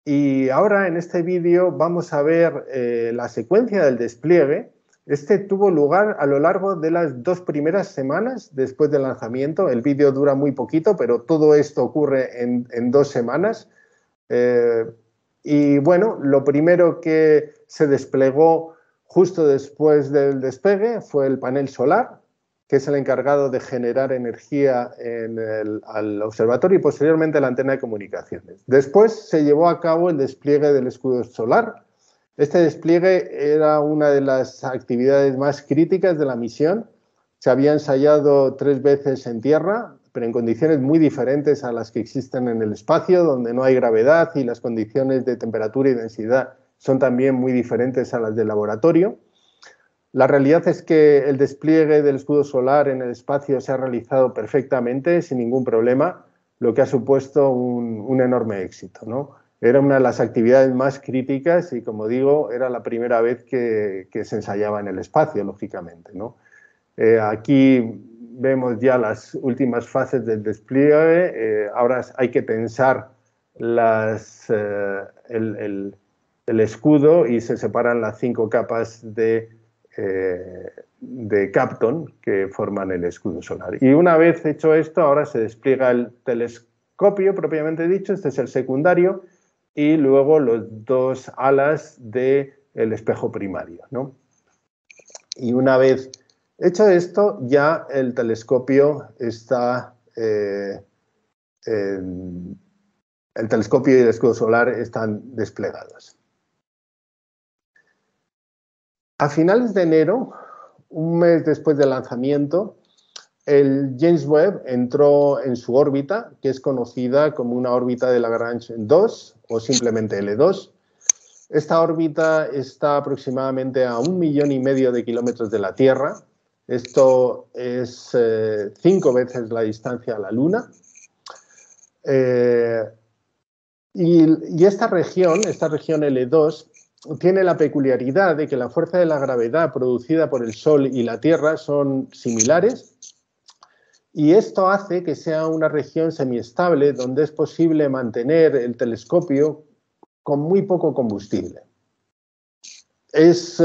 Speaker 5: y ahora en este vídeo vamos a ver la secuencia del despliegue. Este tuvo lugar a lo largo de las 2 primeras semanas después del lanzamiento. El vídeo dura muy poquito, pero todo esto ocurre en 2 semanas. Y bueno, lo primero que se desplegó justo después del despegue fue el panel solar, que es el encargado de generar energía al observatorio y posteriormente la antena de comunicaciones. Después se llevó a cabo el despliegue del escudo solar. Este despliegue era una de las actividades más críticas de la misión. Se había ensayado 3 veces en tierra, pero en condiciones muy diferentes a las que existen en el espacio, donde no hay gravedad y las condiciones de temperatura y densidad son también muy diferentes a las del laboratorio. La realidad es que el despliegue del escudo solar en el espacio se ha realizado perfectamente, sin ningún problema, lo que ha supuesto un enorme éxito, ¿no? Era una de las actividades más críticas y, como digo, era la primera vez que se ensayaba en el espacio, lógicamente, ¿no? Aquí vemos ya las últimas fases del despliegue. Ahora hay que tensar el escudo y se separan las 5 capas de Kapton que forman el escudo solar. Y una vez hecho esto, ahora se despliega el telescopio propiamente dicho, este es el secundario, y luego los 2 alas del espejo primario, ¿no? Y una vez hecho esto, ya el telescopio está... el telescopio y el escudo solar están desplegados. A finales de enero, un mes después del lanzamiento, el James Webb entró en su órbita, que es conocida como una órbita de Lagrange 2 o simplemente L2. Esta órbita está aproximadamente a 1,5 millones de kilómetros de la Tierra. Esto es 5 veces la distancia a la Luna. Y esta región L2, tiene la peculiaridad de que la fuerza de la gravedad producida por el Sol y la Tierra son similares y esto hace que sea una región semiestable donde es posible mantener el telescopio con muy poco combustible. Es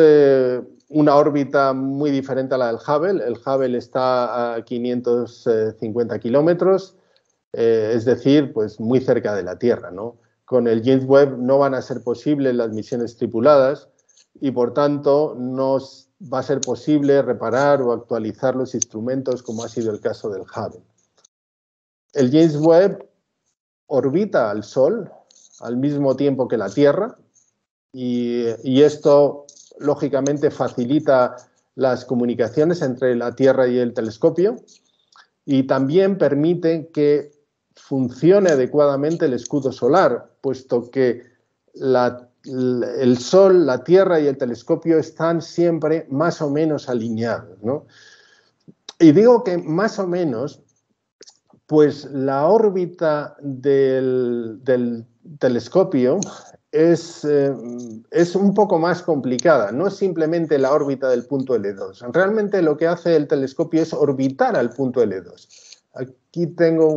Speaker 5: una órbita muy diferente a la del Hubble. El Hubble está a 550 kilómetros, es decir, pues muy cerca de la Tierra, ¿no? Con el James Webb no van a ser posibles las misiones tripuladas y, por tanto, no va a ser posible reparar o actualizar los instrumentos como ha sido el caso del Hubble. El James Webb orbita al Sol al mismo tiempo que la Tierra y esto, lógicamente, facilita las comunicaciones entre la Tierra y el telescopio y también permite que funcione adecuadamente el escudo solar, puesto que el Sol, la Tierra y el telescopio están siempre más o menos alineados, ¿no? Y digo que más o menos, pues la órbita del telescopio es un poco más complicada, no es simplemente la órbita del punto L2. Realmente lo que hace el telescopio es orbitar al punto L2. Aquí tengo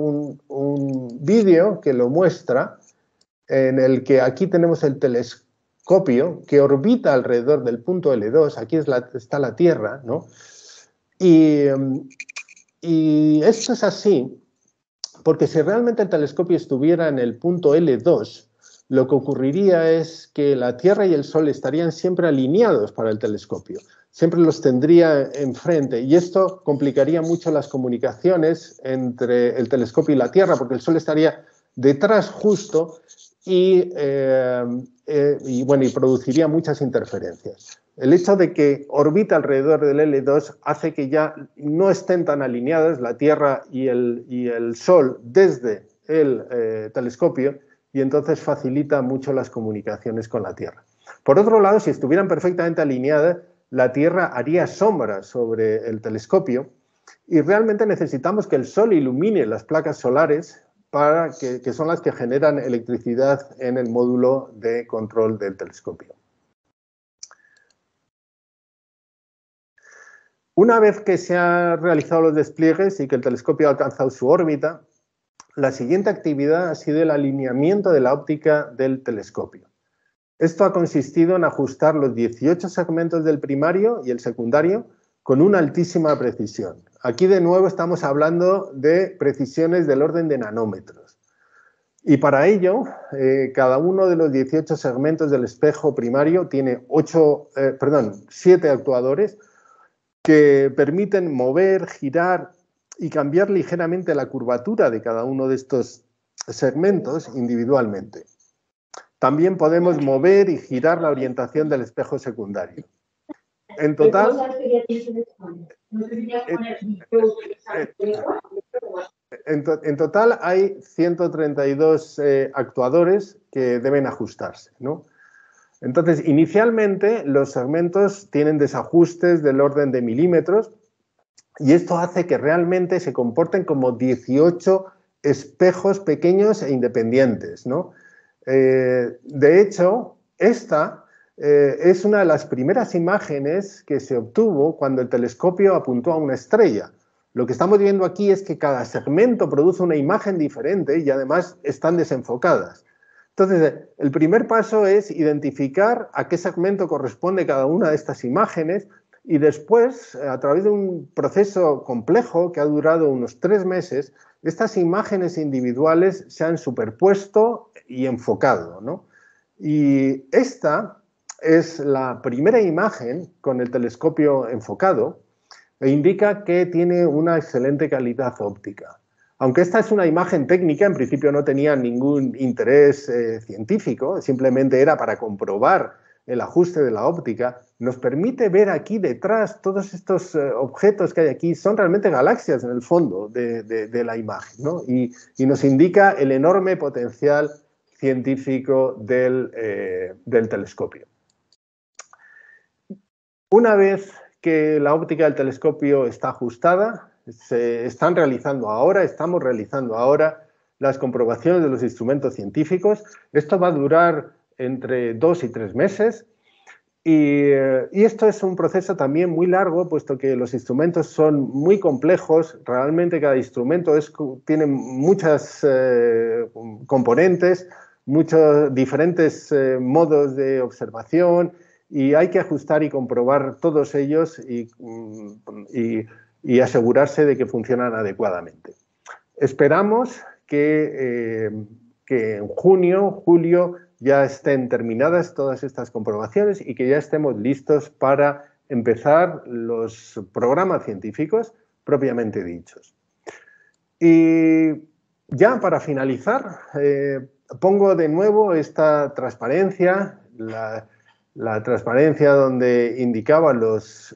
Speaker 5: un vídeo que lo muestra, en el que aquí tenemos el telescopio que orbita alrededor del punto L2, aquí está la Tierra, ¿no? Y esto es así porque si realmente el telescopio estuviera en el punto L2, lo que ocurriría es que la Tierra y el Sol estarían siempre alineados para el telescopio, siempre los tendría enfrente y esto complicaría mucho las comunicaciones entre el telescopio y la Tierra porque el Sol estaría detrás justo y produciría muchas interferencias. El hecho de que orbita alrededor del L2 hace que ya no estén tan alineadas la Tierra y el Sol desde el telescopio y entonces facilita mucho las comunicaciones con la Tierra. Por otro lado, si estuvieran perfectamente alineadas, la Tierra haría sombra sobre el telescopio y realmente necesitamos que el Sol ilumine las placas solares que son las que generan electricidad en el módulo de control del telescopio. Una vez que se han realizado los despliegues y que el telescopio ha alcanzado su órbita, la siguiente actividad ha sido el alineamiento de la óptica del telescopio. Esto ha consistido en ajustar los 18 segmentos del primario y el secundario con una altísima precisión. Aquí de nuevo estamos hablando de precisiones del orden de nanómetros. Y para ello, cada uno de los 18 segmentos del espejo primario tiene 7 actuadores que permiten mover, girar y cambiar ligeramente la curvatura de cada uno de estos segmentos individualmente. También podemos mover y girar la orientación del espejo secundario. En total, hay 132 actuadores que deben ajustarse, ¿no? Entonces, inicialmente los segmentos tienen desajustes del orden de milímetros y esto hace que realmente se comporten como 18 espejos pequeños e independientes, ¿no? De hecho, esta es una de las primeras imágenes que se obtuvo cuando el telescopio apuntó a una estrella. Lo que estamos viendo aquí es que cada segmento produce una imagen diferente y además están desenfocadas. Entonces, el primer paso es identificar a qué segmento corresponde cada una de estas imágenes y después, a través de un proceso complejo que ha durado unos 3 meses, estas imágenes individuales se han superpuesto y enfocado, ¿no? Y esta es la primera imagen con el telescopio enfocado e indica que tiene una excelente calidad óptica. Aunque esta es una imagen técnica, en principio no tenía ningún interés científico, simplemente era para comprobar el ajuste de la óptica, nos permite ver aquí detrás todos estos objetos que hay aquí, son realmente galaxias en el fondo de la imagen, ¿no? Y nos indica el enorme potencial científico del telescopio. Una vez que la óptica del telescopio está ajustada, estamos realizando ahora las comprobaciones de los instrumentos científicos. Esto va a durar entre 2 y 3 meses y esto es un proceso también muy largo, puesto que los instrumentos son muy complejos. Realmente cada instrumento tiene muchas componentes, muchos diferentes modos de observación y hay que ajustar y comprobar todos ellos y asegurarse de que funcionan adecuadamente. Esperamos que en junio, julio, ya estén terminadas todas estas comprobaciones y que ya estemos listos para empezar los programas científicos propiamente dichos. Y ya para finalizar, pongo de nuevo esta transparencia, la transparencia donde indicaba los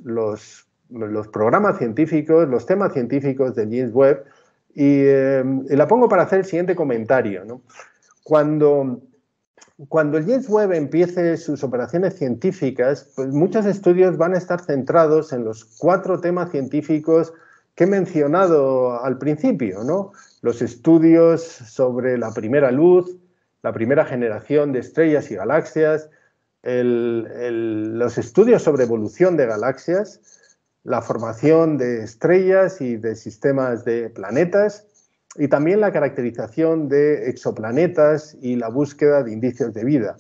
Speaker 5: programas científicos, los temas científicos de James Webb, y la pongo para hacer el siguiente comentario, ¿no? Cuando el James Webb empiece sus operaciones científicas, pues muchos estudios van a estar centrados en los 4 temas científicos que he mencionado al principio, ¿no? Los estudios sobre la primera luz, la primera generación de estrellas y galaxias, los estudios sobre evolución de galaxias, la formación de estrellas y de sistemas de planetas, y también la caracterización de exoplanetas y la búsqueda de indicios de vida.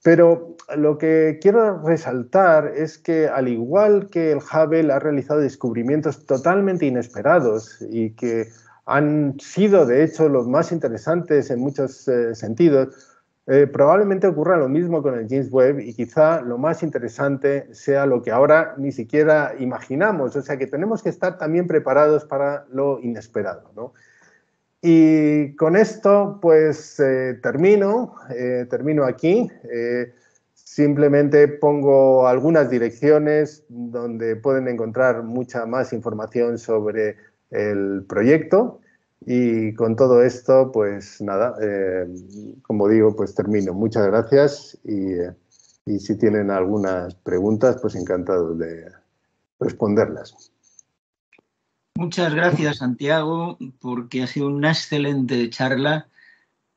Speaker 5: Pero lo que quiero resaltar es que, al igual que el Hubble ha realizado descubrimientos totalmente inesperados y que han sido, de hecho, los más interesantes en muchos sentidos, probablemente ocurra lo mismo con el James Webb y quizá lo más interesante sea lo que ahora ni siquiera imaginamos. O sea que tenemos que estar también preparados para lo inesperado, ¿no? Y con esto, pues termino aquí. Simplemente pongo algunas direcciones donde pueden encontrar mucha más información sobre el proyecto. Y con todo esto, pues nada, como digo, pues termino. Muchas gracias y si tienen algunas preguntas, pues encantado de responderlas.
Speaker 3: Muchas gracias, Santiago, porque ha sido una excelente charla.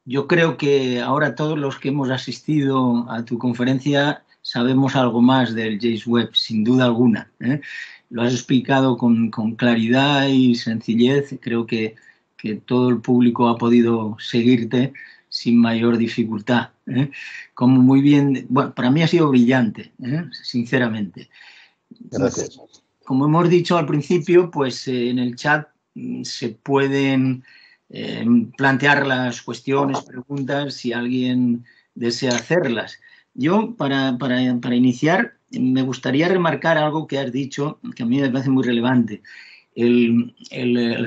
Speaker 3: Yo creo que ahora todos los que hemos asistido a tu conferencia sabemos algo más del James Webb, sin duda alguna, ¿eh? Lo has explicado con claridad y sencillez. Creo que todo el público ha podido seguirte sin mayor dificultad, ¿eh? Como muy bien, bueno, para mí ha sido brillante, sinceramente.
Speaker 5: Gracias.
Speaker 3: Como hemos dicho al principio, pues en el chat se pueden plantear las cuestiones, preguntas, si alguien desea hacerlas. Yo, para iniciar, me gustaría remarcar algo que has dicho, que a mí me parece muy relevante. El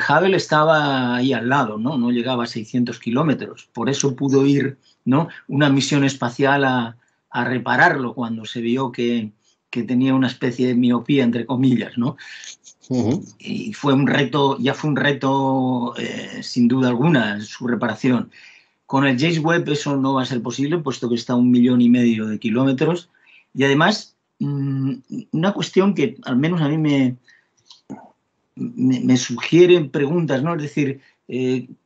Speaker 3: Hubble estaba ahí al lado, ¿no? No llegaba a 600 kilómetros. Por eso pudo ir, ¿no?, una misión espacial a repararlo cuando se vio que tenía una especie de miopía, entre comillas, ¿no? Y fue un reto, sin duda alguna, su reparación. Con el James Webb eso no va a ser posible, puesto que está a 1,5 millones de kilómetros. Y además, una cuestión que al menos a mí me sugieren preguntas, ¿no? Es decir,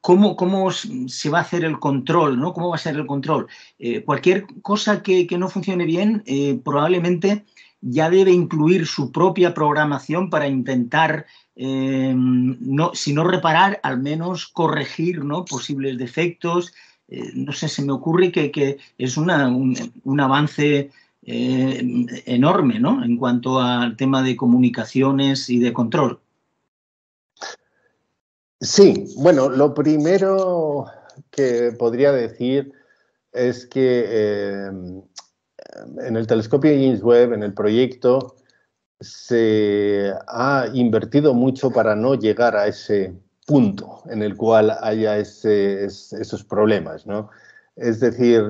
Speaker 3: ¿cómo se va a hacer el control, ¿no? ¿Cómo va a ser el control? Cualquier cosa que no funcione bien, probablemente ya debe incluir su propia programación para intentar, si no reparar, al menos corregir, ¿no?, posibles defectos. No sé, se me ocurre que es un avance enorme, ¿no?, en cuanto al tema de comunicaciones y de control.
Speaker 5: Sí, bueno, lo primero que podría decir es que en el telescopio James Webb, en el proyecto, se ha invertido mucho para no llegar a ese punto en el cual haya esos problemas, ¿no? Es decir,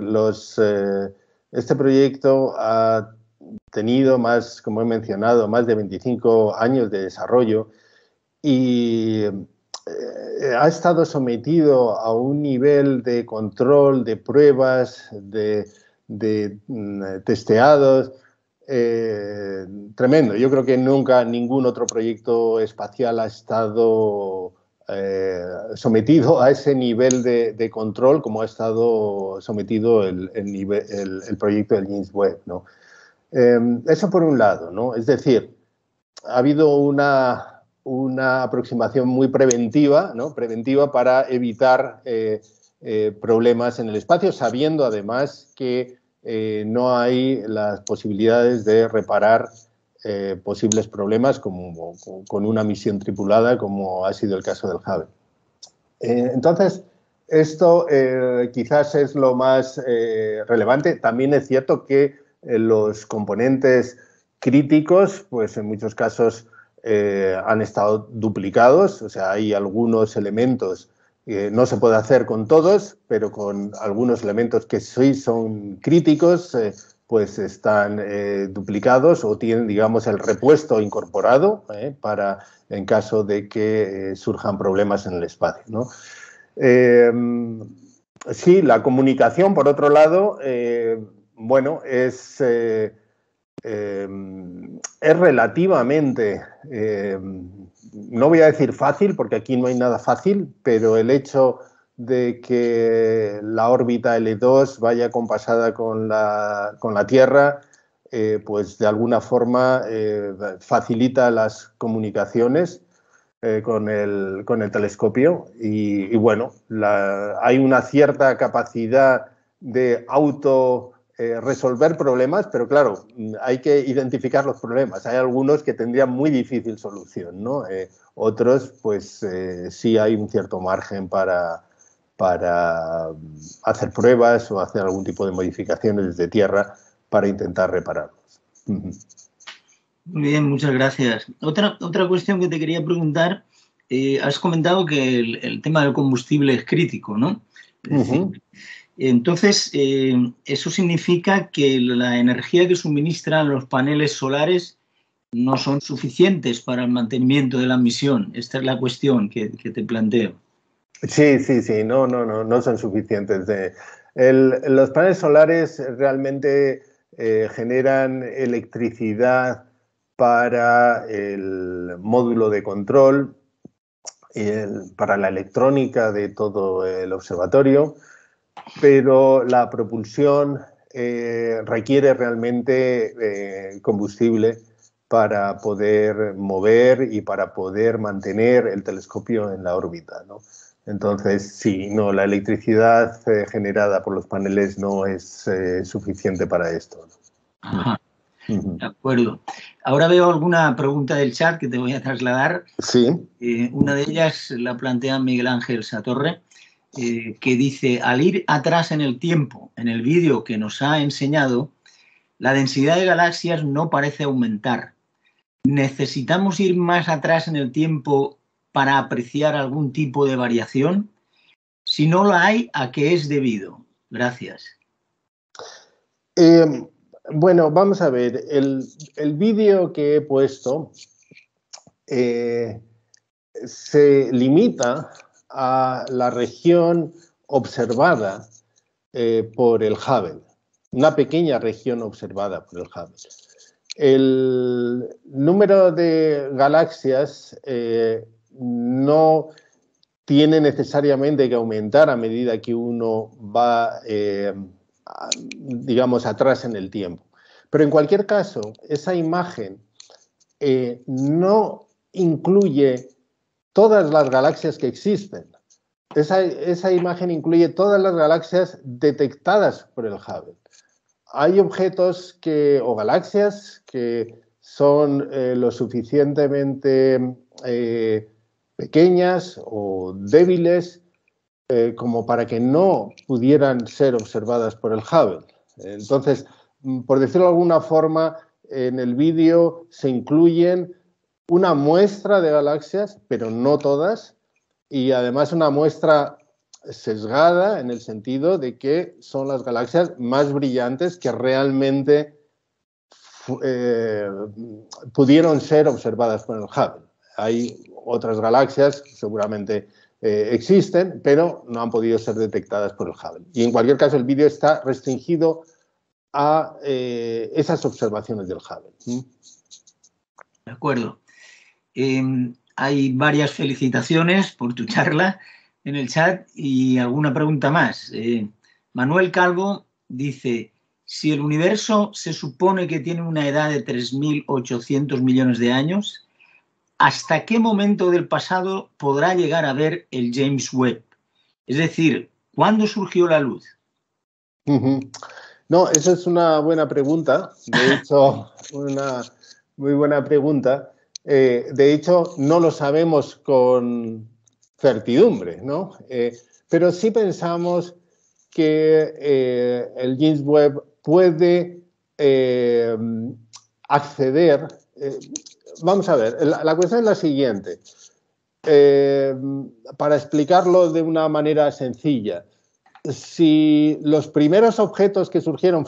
Speaker 5: este proyecto ha tenido como he mencionado, más de 25 años de desarrollo y ha estado sometido a un nivel de control, de pruebas, de testeados tremendo. Yo creo que nunca ningún otro proyecto espacial ha estado sometido a ese nivel de control como ha estado sometido el proyecto del James Webb, ¿no? Eso por un lado, ¿no? Es decir, ha habido una aproximación muy preventiva, ¿no?, preventiva para evitar problemas en el espacio, sabiendo además que no hay las posibilidades de reparar posibles problemas como con una misión tripulada, como ha sido el caso del Hubble. Entonces, esto quizás es lo más relevante. También es cierto que los componentes críticos, pues en muchos casos han estado duplicados, o sea, hay algunos elementos, no se puede hacer con todos, pero con algunos elementos que sí son críticos, pues están duplicados o tienen, digamos, el repuesto incorporado para en caso de que surjan problemas en el espacio, ¿no? Sí, la comunicación, por otro lado, bueno, es relativamente, no voy a decir fácil, porque aquí no hay nada fácil, pero el hecho de que la órbita L2 vaya compasada con la Tierra, pues de alguna forma facilita las comunicaciones con el telescopio y bueno, hay una cierta capacidad de resolver problemas, pero claro, hay que identificar los problemas. Hay algunos que tendrían muy difícil solución, ¿no? Otros, pues sí hay un cierto margen para hacer pruebas o hacer algún tipo de modificaciones desde tierra para intentar repararlos.
Speaker 3: Muy bien, muchas gracias. Otra cuestión que te quería preguntar, has comentado que el tema del combustible es crítico, ¿no? Es decir, entonces, eso significa que la energía que suministran los paneles solares no son suficientes para el mantenimiento de la misión. Esta es la cuestión que te planteo.
Speaker 5: Sí, no son suficientes. Los paneles solares realmente generan electricidad para el módulo de control, para la electrónica de todo el observatorio, pero la propulsión requiere realmente combustible para poder mover y para poder mantener el telescopio en la órbita, ¿no? Entonces, sí, no, la electricidad generada por los paneles no es suficiente para esto, ¿no?
Speaker 3: Ajá, de acuerdo. Ahora veo alguna pregunta del chat que te voy a trasladar.
Speaker 5: Sí.
Speaker 3: Una de ellas la plantea Miguel Ángel Satorre, que dice, al ir atrás en el tiempo, en el vídeo que nos ha enseñado, la densidad de galaxias no parece aumentar. ¿Necesitamos ir más atrás en el tiempo para apreciar algún tipo de variación? Si no la hay, ¿a qué es debido? Gracias.
Speaker 5: Bueno, vamos a ver. El vídeo que he puesto se limita a la región observada por el Hubble, una pequeña región observada por el Hubble. El número de galaxias no tiene necesariamente que aumentar a medida que uno va, digamos, atrás en el tiempo. Pero en cualquier caso, esa imagen no incluye todas las galaxias que existen. Esa imagen incluye todas las galaxias detectadas por el Hubble. Hay objetos o galaxias que son lo suficientemente pequeñas o débiles como para que no pudieran ser observadas por el Hubble. Entonces, por decirlo de alguna forma, en el vídeo se incluyen una muestra de galaxias, pero no todas, y además una muestra sesgada en el sentido de que son las galaxias más brillantes que realmente pudieron ser observadas por el Hubble. Hay otras galaxias que seguramente existen, pero no han podido ser detectadas por el Hubble. Y en cualquier caso, el vídeo está restringido a esas observaciones del Hubble.
Speaker 3: De acuerdo. Hay varias felicitaciones por tu charla en el chat y alguna pregunta más. Manuel Calvo dice, si el universo se supone que tiene una edad de 3.800 millones de años, ¿hasta qué momento del pasado podrá llegar a ver el James Webb? Es decir, ¿cuándo surgió la luz?
Speaker 5: No, esa es una buena pregunta. De hecho, una muy buena pregunta. De hecho, no lo sabemos con certidumbre, ¿no? Pero sí pensamos que el James Webb puede acceder. Vamos a ver, la cuestión es la siguiente. Para explicarlo de una manera sencilla, si los primeros objetos que surgieron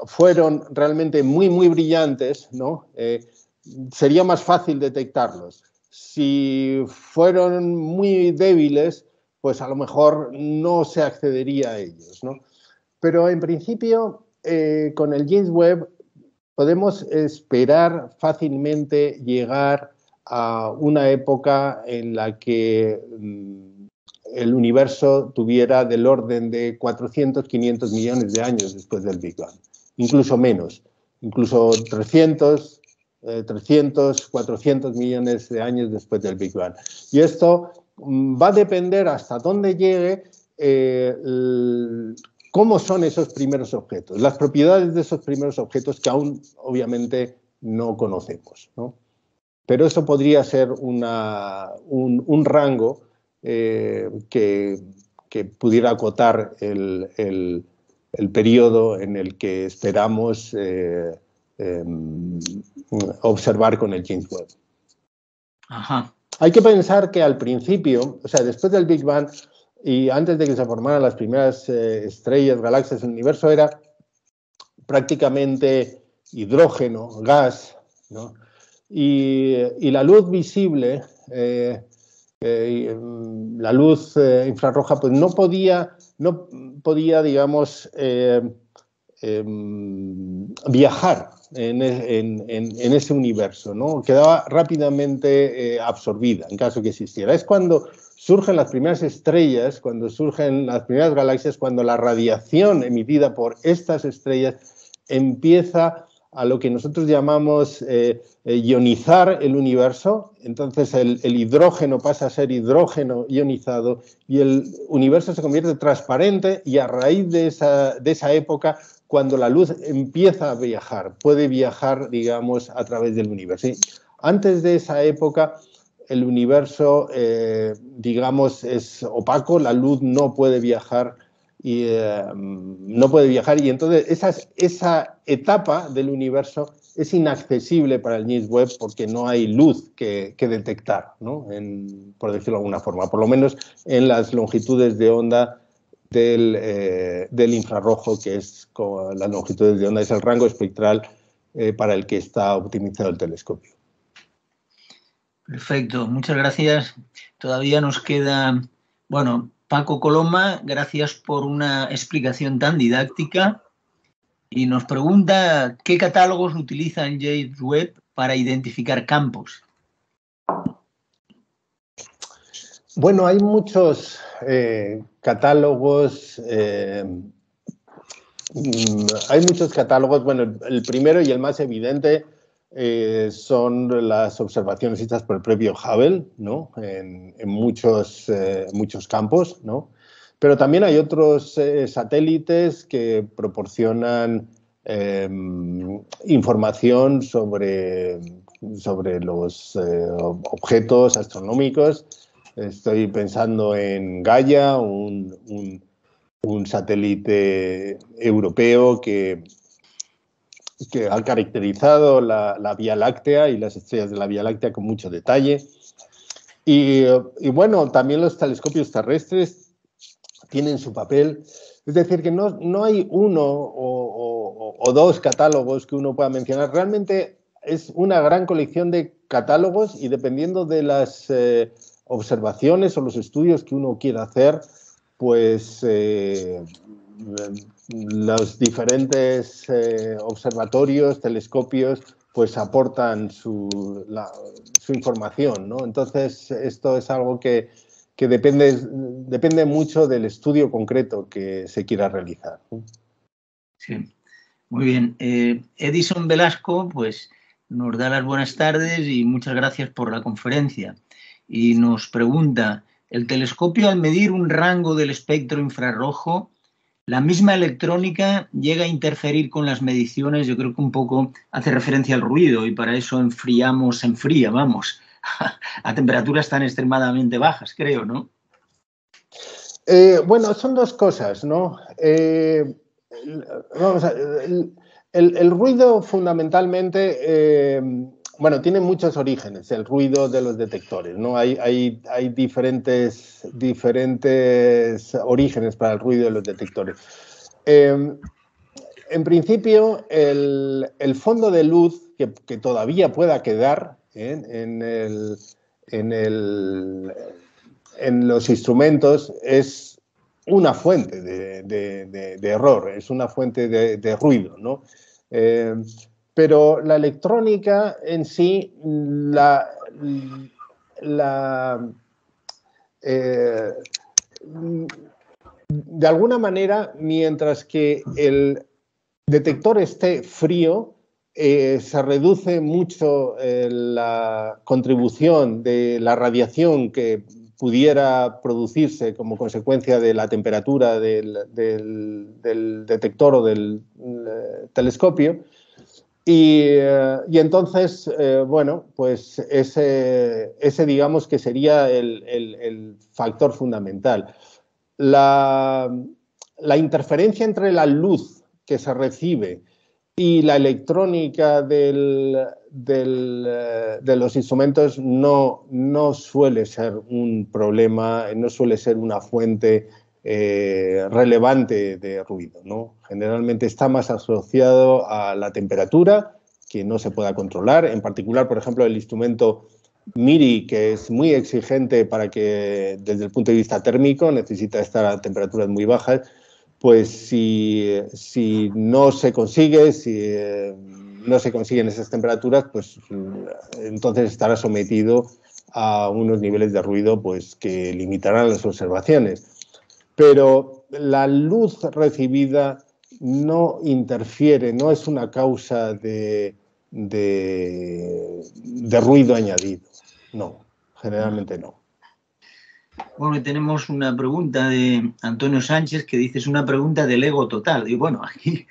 Speaker 5: fueron realmente muy, muy brillantes, ¿no? Sería más fácil detectarlos. Si fueron muy débiles, pues a lo mejor no se accedería a ellos, ¿no? Pero en principio, con el James Webb podemos esperar fácilmente llegar a una época en la que el universo tuviera del orden de 400, 500 millones de años después del Big Bang, incluso menos, incluso 300, 400 millones de años después del Big Bang. Y esto va a depender hasta dónde llegue cómo son esos primeros objetos, las propiedades de esos primeros objetos que aún obviamente no conocemos, ¿no? Pero eso podría ser un rango que pudiera acotar el periodo en el que esperamos observar con el James Webb.
Speaker 3: Ajá.
Speaker 5: Hay que pensar que al principio, o sea, después del Big Bang y antes de que se formaran las primeras estrellas, galaxias, el universo era prácticamente hidrógeno, gas, ¿no? Y la luz visible, la luz infrarroja, pues no podía digamos, viajar en ese universo, ¿no? Quedaba rápidamente absorbida en caso que existiera. Es cuando surgen las primeras estrellas, cuando surgen las primeras galaxias, cuando la radiación emitida por estas estrellas empieza a lo que nosotros llamamos ionizar el universo. Entonces el hidrógeno pasa a ser hidrógeno ionizado y el universo se convierte transparente, y a raíz de esa época, cuando la luz empieza a viajar, puede viajar, digamos, a través del universo. ¿Sí? Antes de esa época, el universo, digamos, es opaco, la luz no puede viajar y entonces esa etapa del universo es inaccesible para el James Webb porque no hay luz que detectar, ¿no? Por decirlo de alguna forma, por lo menos en las longitudes de onda del infrarrojo, que es las longitudes de onda, es el rango espectral para el que está optimizado el telescopio.
Speaker 3: Perfecto, muchas gracias. Todavía nos queda, bueno, Paco Coloma, gracias por una explicación tan didáctica, y nos pregunta qué catálogos utiliza el James Webb para identificar campos.
Speaker 5: Bueno, hay muchos catálogos. Hay muchos catálogos. Bueno, el primero y el más evidente son las observaciones hechas por el propio Hubble, ¿no? En muchos campos, ¿no? Pero también hay otros satélites que proporcionan información sobre los objetos astronómicos. Estoy pensando en Gaia, un satélite europeo que ha caracterizado la Vía Láctea y las estrellas de la Vía Láctea con mucho detalle. Y bueno, también los telescopios terrestres tienen su papel. Es decir, que no hay uno o dos catálogos que uno pueda mencionar. Realmente es una gran colección de catálogos, y dependiendo de las observaciones o los estudios que uno quiera hacer, pues los diferentes observatorios, telescopios, pues aportan su información, ¿no? Entonces, esto es algo que depende mucho del estudio concreto que se quiera realizar.
Speaker 3: Sí, muy bien. Edison Velasco, pues nos da las buenas tardes y muchas gracias por la conferencia. Y nos pregunta, ¿el telescopio, al medir un rango del espectro infrarrojo, La misma electrónica llega a interferir con las mediciones, yo creo que un poco hace referencia al ruido y para eso se enfría, vamos, a temperaturas tan extremadamente bajas, creo, ¿no?
Speaker 5: Bueno, son dos cosas, ¿no? Vamos a, el ruido fundamentalmente, bueno, tiene muchos orígenes, el ruido de los detectores, ¿no? Hay diferentes orígenes para el ruido de los detectores. En principio, el fondo de luz que todavía pueda quedar en los instrumentos es una fuente de error, es una fuente de ruido, ¿no? Pero la electrónica en sí, de alguna manera, mientras que el detector esté frío, se reduce mucho la contribución de la radiación que pudiera producirse como consecuencia de la temperatura del detector o del telescopio. Y entonces, bueno, pues ese digamos que sería el factor fundamental. La interferencia entre la luz que se recibe y la electrónica de los instrumentos no suele ser un problema, no suele ser una fuente relevante de ruido, ¿no? Generalmente está más asociado a la temperatura, que no se pueda controlar. En particular, por ejemplo, el instrumento MIRI, que es muy exigente para que, desde el punto de vista térmico, necesita estar a temperaturas muy bajas. Pues si no se consigue, no se consiguen esas temperaturas, pues entonces estará sometido a unos niveles de ruido pues, que limitarán las observaciones. Pero la luz recibida no interfiere, no es una causa de ruido añadido. No, generalmente no.
Speaker 3: Bueno, tenemos una pregunta de Antonio Sánchez que dice, es una pregunta del ego total. Y bueno, aquí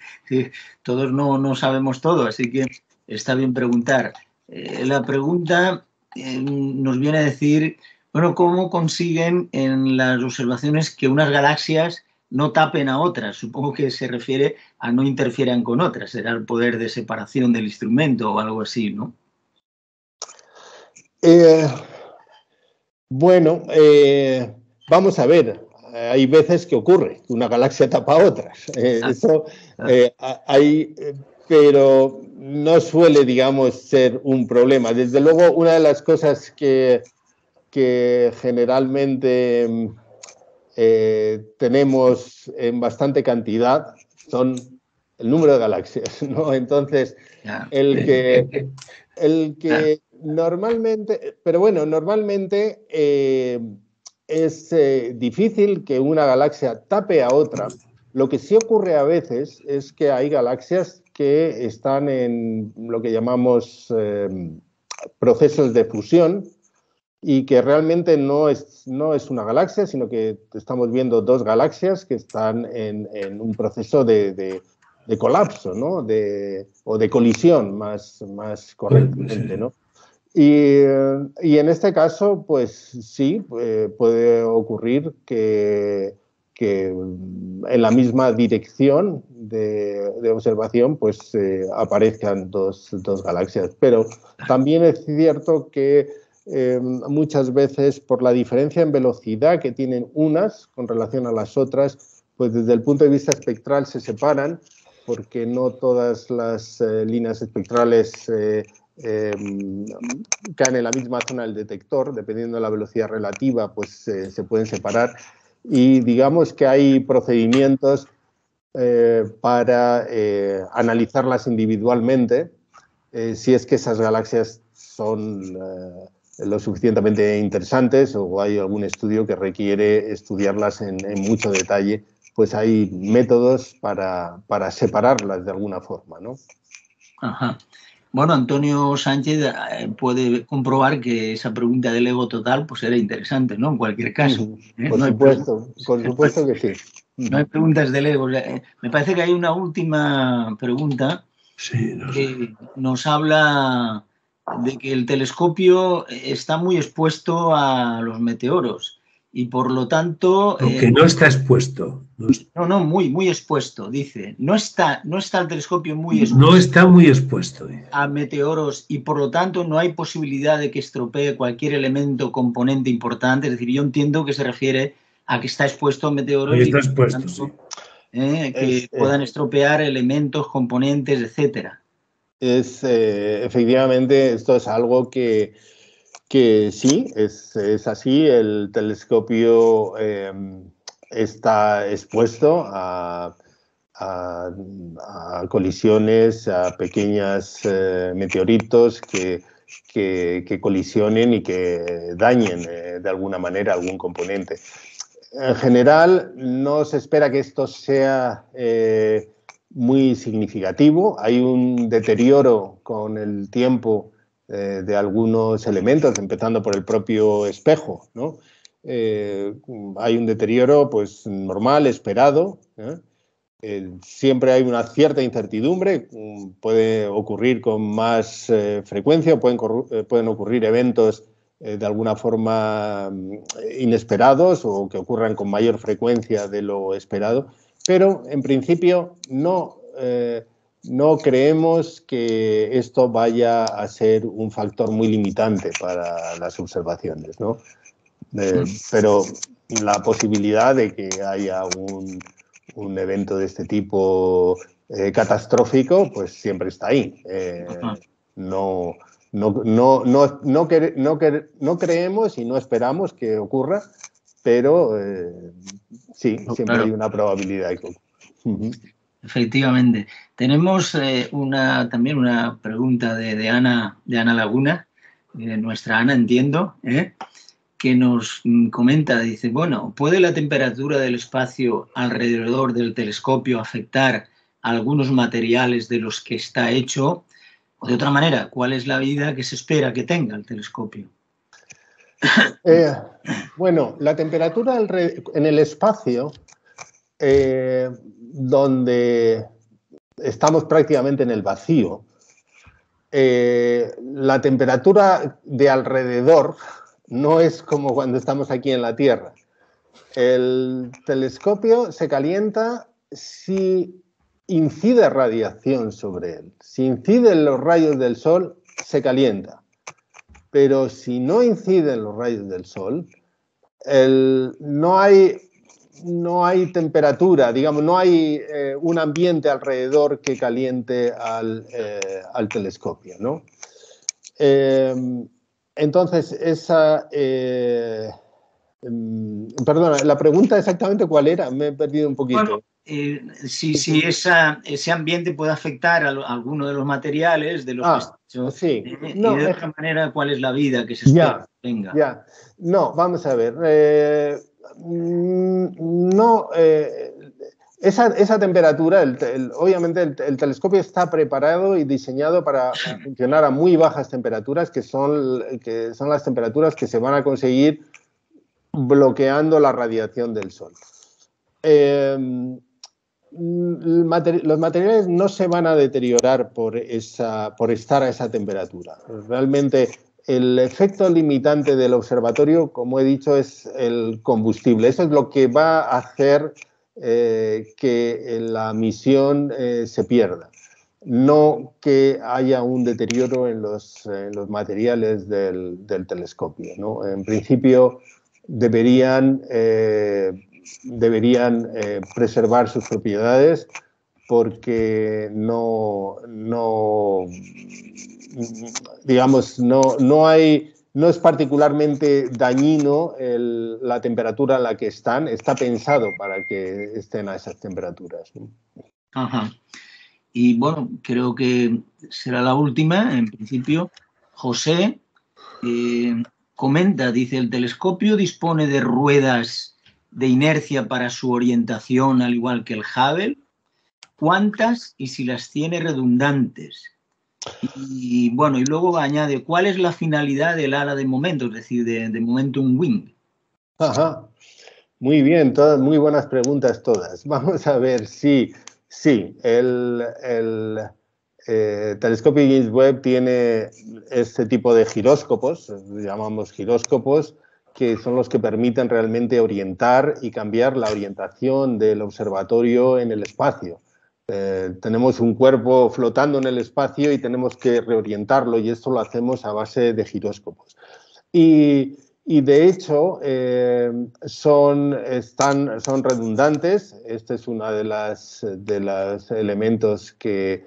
Speaker 3: todos no sabemos todo, así que está bien preguntar. La pregunta nos viene a decir, bueno, ¿cómo consiguen en las observaciones que unas galaxias no tapen a otras? Supongo que se refiere a no interfieran con otras, será el poder de separación del instrumento o algo así, ¿no?
Speaker 5: Bueno, vamos a ver, hay veces que ocurre, que una galaxia tapa a otras. Pero no suele, digamos, ser un problema. Desde luego, una de las cosas que generalmente tenemos en bastante cantidad son el número de galaxias, ¿no? Entonces, el que normalmente, pero bueno, normalmente es difícil que una galaxia tape a otra. Lo que sí ocurre a veces es que hay galaxias que están en lo que llamamos procesos de fusión y que realmente no es una galaxia, sino que estamos viendo dos galaxias que están en un proceso de colapso, ¿no? O de colisión, más correctamente, ¿no? Y en este caso, pues sí, puede ocurrir que en la misma dirección de observación pues aparezcan dos galaxias. Pero también es cierto que muchas veces por la diferencia en velocidad que tienen unas con relación a las otras, pues desde el punto de vista espectral se separan, porque no todas las líneas espectrales caen en la misma zona del detector. Dependiendo de la velocidad relativa, pues se pueden separar. Y digamos que hay procedimientos para analizarlas individualmente, si es que esas galaxias son lo suficientemente interesantes o hay algún estudio que requiere estudiarlas en mucho detalle. Pues hay métodos para separarlas de alguna forma, ¿no?
Speaker 3: Ajá. Bueno, Antonio Sánchez puede comprobar que esa pregunta del ego total pues era interesante, ¿no? En cualquier caso.
Speaker 5: Por supuesto que sí.
Speaker 3: No hay preguntas de Lego. Me parece que hay una última pregunta
Speaker 1: Sí, no sé.
Speaker 3: que nos habla de que el telescopio está muy expuesto a los meteoros y por lo tanto...
Speaker 1: Aunque no está expuesto.
Speaker 3: muy expuesto, dice. No está el telescopio muy expuesto.
Speaker 1: No está muy expuesto. Dice.
Speaker 3: A meteoros y por lo tanto no hay posibilidad de que estropee cualquier elemento componente importante. Es decir, yo entiendo que se refiere a que está expuesto a meteoros
Speaker 1: Está
Speaker 3: y
Speaker 1: expuesto,
Speaker 3: tanto,
Speaker 1: sí.
Speaker 3: que puedan estropear elementos, componentes, etcétera.
Speaker 5: Efectivamente, esto es algo que sí, es así. El telescopio está expuesto a colisiones, a pequeños meteoritos que colisionen y que dañen de alguna manera algún componente. En general, no se espera que esto sea muy significativo. Hay un deterioro con el tiempo de algunos elementos, empezando por el propio espejo, ¿no? Hay un deterioro pues, normal, esperado. Siempre hay una cierta incertidumbre, puede ocurrir con más frecuencia, pueden ocurrir eventos de alguna forma inesperados o que ocurran con mayor frecuencia de lo esperado, pero en principio no creemos que esto vaya a ser un factor muy limitante para las observaciones, ¿no? Pero la posibilidad de que haya un evento de este tipo catastrófico, pues siempre está ahí. No creemos y no esperamos que ocurra, pero sí, siempre
Speaker 3: claro.
Speaker 5: hay una probabilidad de que ocurra.
Speaker 3: Efectivamente. Tenemos también una pregunta de Ana Laguna, nuestra Ana, entiendo, que nos comenta, dice, bueno, ¿puede la temperatura del espacio alrededor del telescopio afectar a algunos materiales de los que está hecho? O de otra manera, ¿cuál es la vida que se espera que tenga el telescopio?
Speaker 5: Bueno, la temperatura en el espacio, donde estamos prácticamente en el vacío, la temperatura de alrededor no es como cuando estamos aquí en la Tierra. El telescopio se calienta si incide radiación sobre él. Si inciden los rayos del sol, se calienta. Pero si no inciden los rayos del sol, no hay temperatura, digamos, no hay un ambiente alrededor que caliente al telescopio, ¿no? Entonces, perdona, la pregunta exactamente cuál era, me he perdido un poquito.
Speaker 3: Bueno, si ese ambiente puede afectar a alguno de los materiales de los que está hecho,
Speaker 5: sí.
Speaker 3: y de otra manera, ¿cuál es la vida que se espera que tenga?
Speaker 5: Ya, no, vamos a ver. Esa temperatura, obviamente el telescopio está preparado y diseñado para funcionar a muy bajas temperaturas, que son las temperaturas que se van a conseguir bloqueando la radiación del sol. Los materiales no se van a deteriorar por estar a esa temperatura. Realmente el efecto limitante del observatorio, como he dicho, es el combustible. Eso es lo que va a hacer que la misión se pierda. No que haya un deterioro en los materiales del telescopio, ¿no? En principio deberían preservar sus propiedades porque no es particularmente dañino la temperatura a la que están. Está pensado para que estén a esas temperaturas, ¿no?
Speaker 3: Ajá. Y bueno, creo que será la última. En principio, José comenta, dice, el telescopio dispone de ruedas de inercia para su orientación, al igual que el Hubble. ¿Cuántas y si las tiene redundantes? Y bueno, y luego añade, ¿cuál es la finalidad del ala de momento, es decir, de Momentum Wing?
Speaker 5: Ajá. Muy bien, todas muy buenas preguntas todas. Vamos a ver si el telescopio James Webb tiene este tipo de giróscopos, llamamos giróscopos, que son los que permiten realmente orientar y cambiar la orientación del observatorio en el espacio. Tenemos un cuerpo flotando en el espacio y tenemos que reorientarlo, y esto lo hacemos a base de giróscopos. Y de hecho son redundantes. Este es uno de los elementos que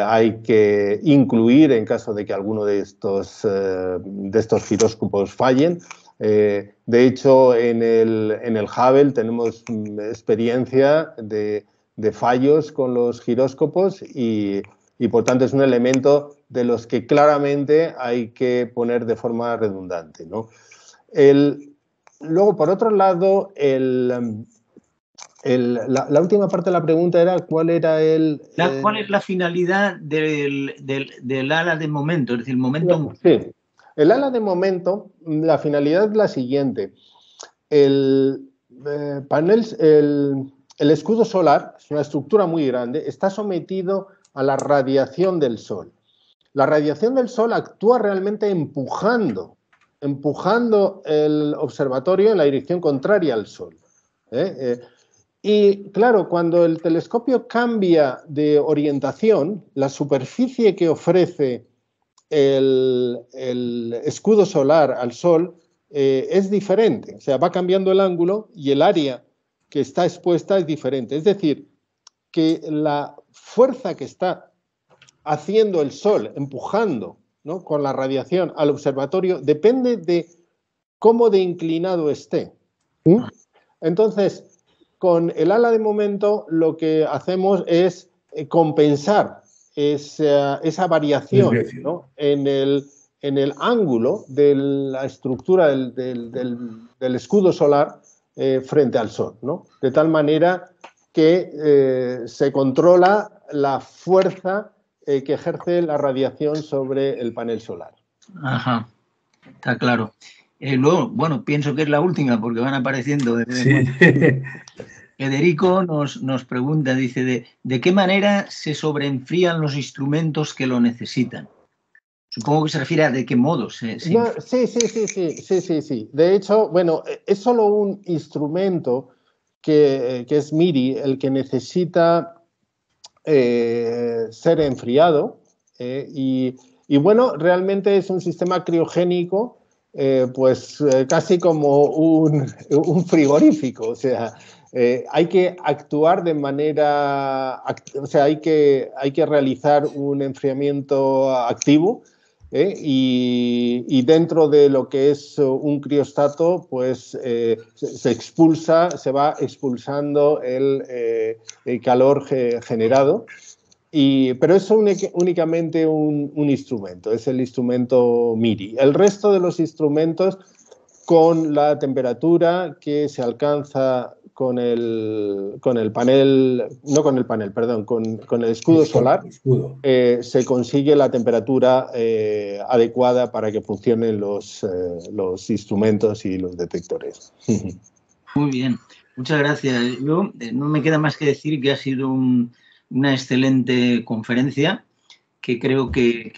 Speaker 5: hay que incluir en caso de que alguno de estos giróscopos fallen. De hecho, en el Hubble tenemos experiencia de fallos con los giróscopos y por tanto es un elemento de los que claramente hay que poner de forma redundante, ¿no? Luego, por otro lado, la última parte de la pregunta era ¿cuál era
Speaker 3: ¿Cuál es la finalidad del ala de momento? Es decir, el momento...
Speaker 5: Sí, el ala de momento, la finalidad es la siguiente. El escudo solar, es una estructura muy grande, está sometido a la radiación del Sol. La radiación del Sol actúa realmente empujando el observatorio en la dirección contraria al Sol. Y claro, cuando el telescopio cambia de orientación, la superficie que ofrece el escudo solar al Sol es diferente. O sea, va cambiando el ángulo y el área que está expuesta es diferente. Es decir, que la fuerza que está haciendo el Sol, empujando, ¿no?, con la radiación al observatorio, depende de cómo de inclinado esté. Entonces, con el ala de momento lo que hacemos es compensar esa variación, ¿no?, en el ángulo de la estructura del escudo solar frente al Sol, ¿no? De tal manera que se controla la fuerza que ejerce la radiación sobre el panel solar.
Speaker 3: Ajá, está claro. Luego, bueno, pienso que es la última porque van apareciendo.
Speaker 1: Sí.
Speaker 3: Federico nos pregunta, dice, ¿de qué manera se sobreenfrían los instrumentos que lo necesitan? Supongo que se refiere a de qué modo se
Speaker 5: Sí. De hecho, bueno, es solo un instrumento que es MIRI el que necesita ser enfriado y bueno, realmente es un sistema criogénico casi como un frigorífico, o sea, hay que actuar de manera, o sea, hay que realizar un enfriamiento activo y dentro de lo que es un criostato, pues se va expulsando el calor generado. Pero es únicamente un instrumento, es el instrumento MIRI. El resto de los instrumentos, con la temperatura que se alcanza con el panel, no con el panel, perdón, con el escudo solar, se consigue la temperatura adecuada para que funcionen los instrumentos y los detectores.
Speaker 3: Muy bien, muchas gracias. Yo no me queda más que decir que ha sido una excelente conferencia, que creo que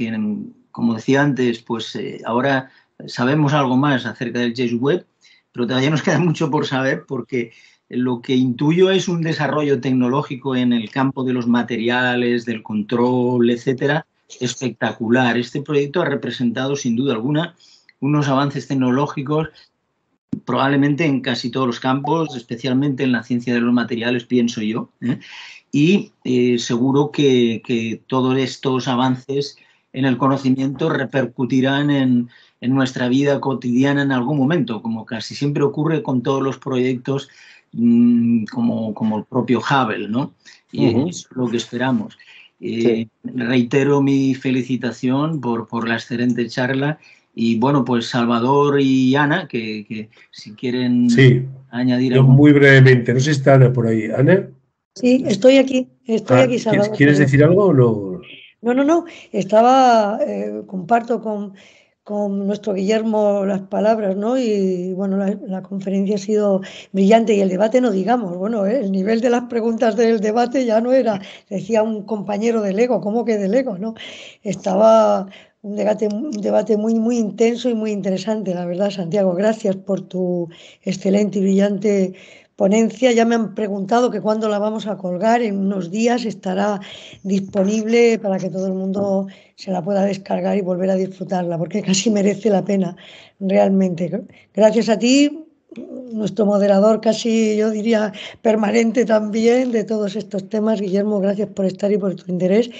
Speaker 3: como decía antes, pues ahora sabemos algo más acerca del James Webb, pero todavía nos queda mucho por saber porque lo que intuyo es un desarrollo tecnológico en el campo de los materiales, del control, etcétera, espectacular. Este proyecto ha representado sin duda alguna unos avances tecnológicos probablemente en casi todos los campos, especialmente en la ciencia de los materiales, pienso yo, y seguro que todos estos avances en el conocimiento repercutirán en nuestra vida cotidiana en algún momento, como casi siempre ocurre con todos los proyectos como el propio Hubble, ¿no? Y eso es lo que esperamos.
Speaker 5: Sí.
Speaker 3: Reitero mi felicitación por la excelente charla y bueno, pues Salvador y Ana, que si quieren añadir
Speaker 1: algo. Muy brevemente, no sé si está Ana por ahí. ¿Ana?
Speaker 2: Sí, estoy aquí, Salvador.
Speaker 1: ¿Quieres decir algo o no?
Speaker 2: No. Estaba, comparto con nuestro Guillermo las palabras, ¿no? Y bueno, la conferencia ha sido brillante y el debate no digamos, bueno, el nivel de las preguntas del debate ya no era, decía un compañero del Ego, ¿cómo que del Ego, no? Estaba un debate muy, muy intenso y muy interesante, la verdad, Santiago. Gracias por tu excelente y brillante ponencia. Ya me han preguntado que cuándo la vamos a colgar, en unos días estará disponible para que todo el mundo se la pueda descargar y volver a disfrutarla, porque casi merece la pena, realmente. Gracias a ti, nuestro moderador casi, yo diría, permanente también de todos estos temas. Guillermo, gracias por estar y por tu interés.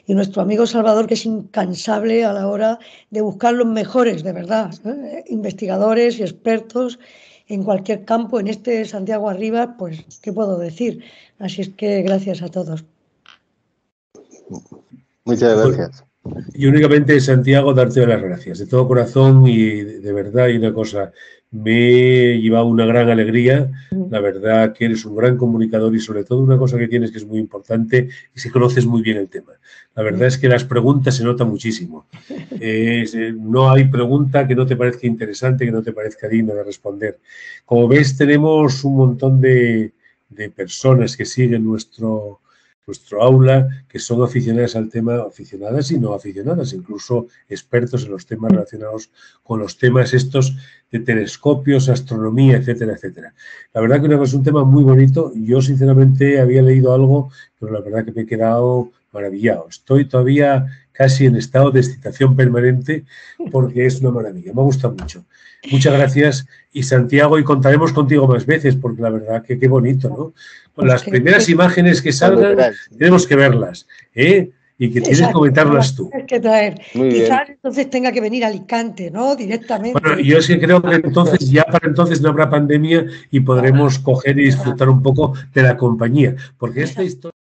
Speaker 2: Y nuestro amigo Salvador, que es incansable a la hora de buscar los mejores, de verdad, investigadores y expertos en cualquier campo. En este Santiago Arribas, pues, ¿qué puedo decir? Así es que gracias a todos.
Speaker 5: Muchas gracias.
Speaker 1: Y únicamente, Santiago, darte las gracias de todo corazón y de verdad. Y una cosa, me he llevado una gran alegría. La verdad que eres un gran comunicador y sobre todo una cosa que tienes que es muy importante es que conoces muy bien el tema. La verdad es que las preguntas se nota muchísimo. No hay pregunta que no te parezca interesante, que no te parezca digna de responder. Como ves, tenemos un montón de personas que siguen nuestro aula, que son aficionadas al tema, aficionadas y no aficionadas, incluso expertos en los temas relacionados con los temas estos de telescopios, astronomía, etcétera, etcétera. La verdad que es un tema muy bonito. Yo, sinceramente, había leído algo, pero la verdad que me he quedado maravillado. Estoy todavía casi en estado de excitación permanente porque es una maravilla. Me gusta mucho. Muchas gracias. Y Santiago, y contaremos contigo más veces, porque la verdad que qué bonito, ¿no? Las primeras imágenes que salgan, tenemos que verlas, ¿eh? Y que tienes que comentarlas tú.
Speaker 2: Tienes que traer. Quizás entonces tenga que venir a Alicante, ¿no? Directamente.
Speaker 1: Bueno, yo es que creo que entonces, ya para entonces no habrá pandemia y podremos coger y disfrutar un poco de la compañía, porque esta historia...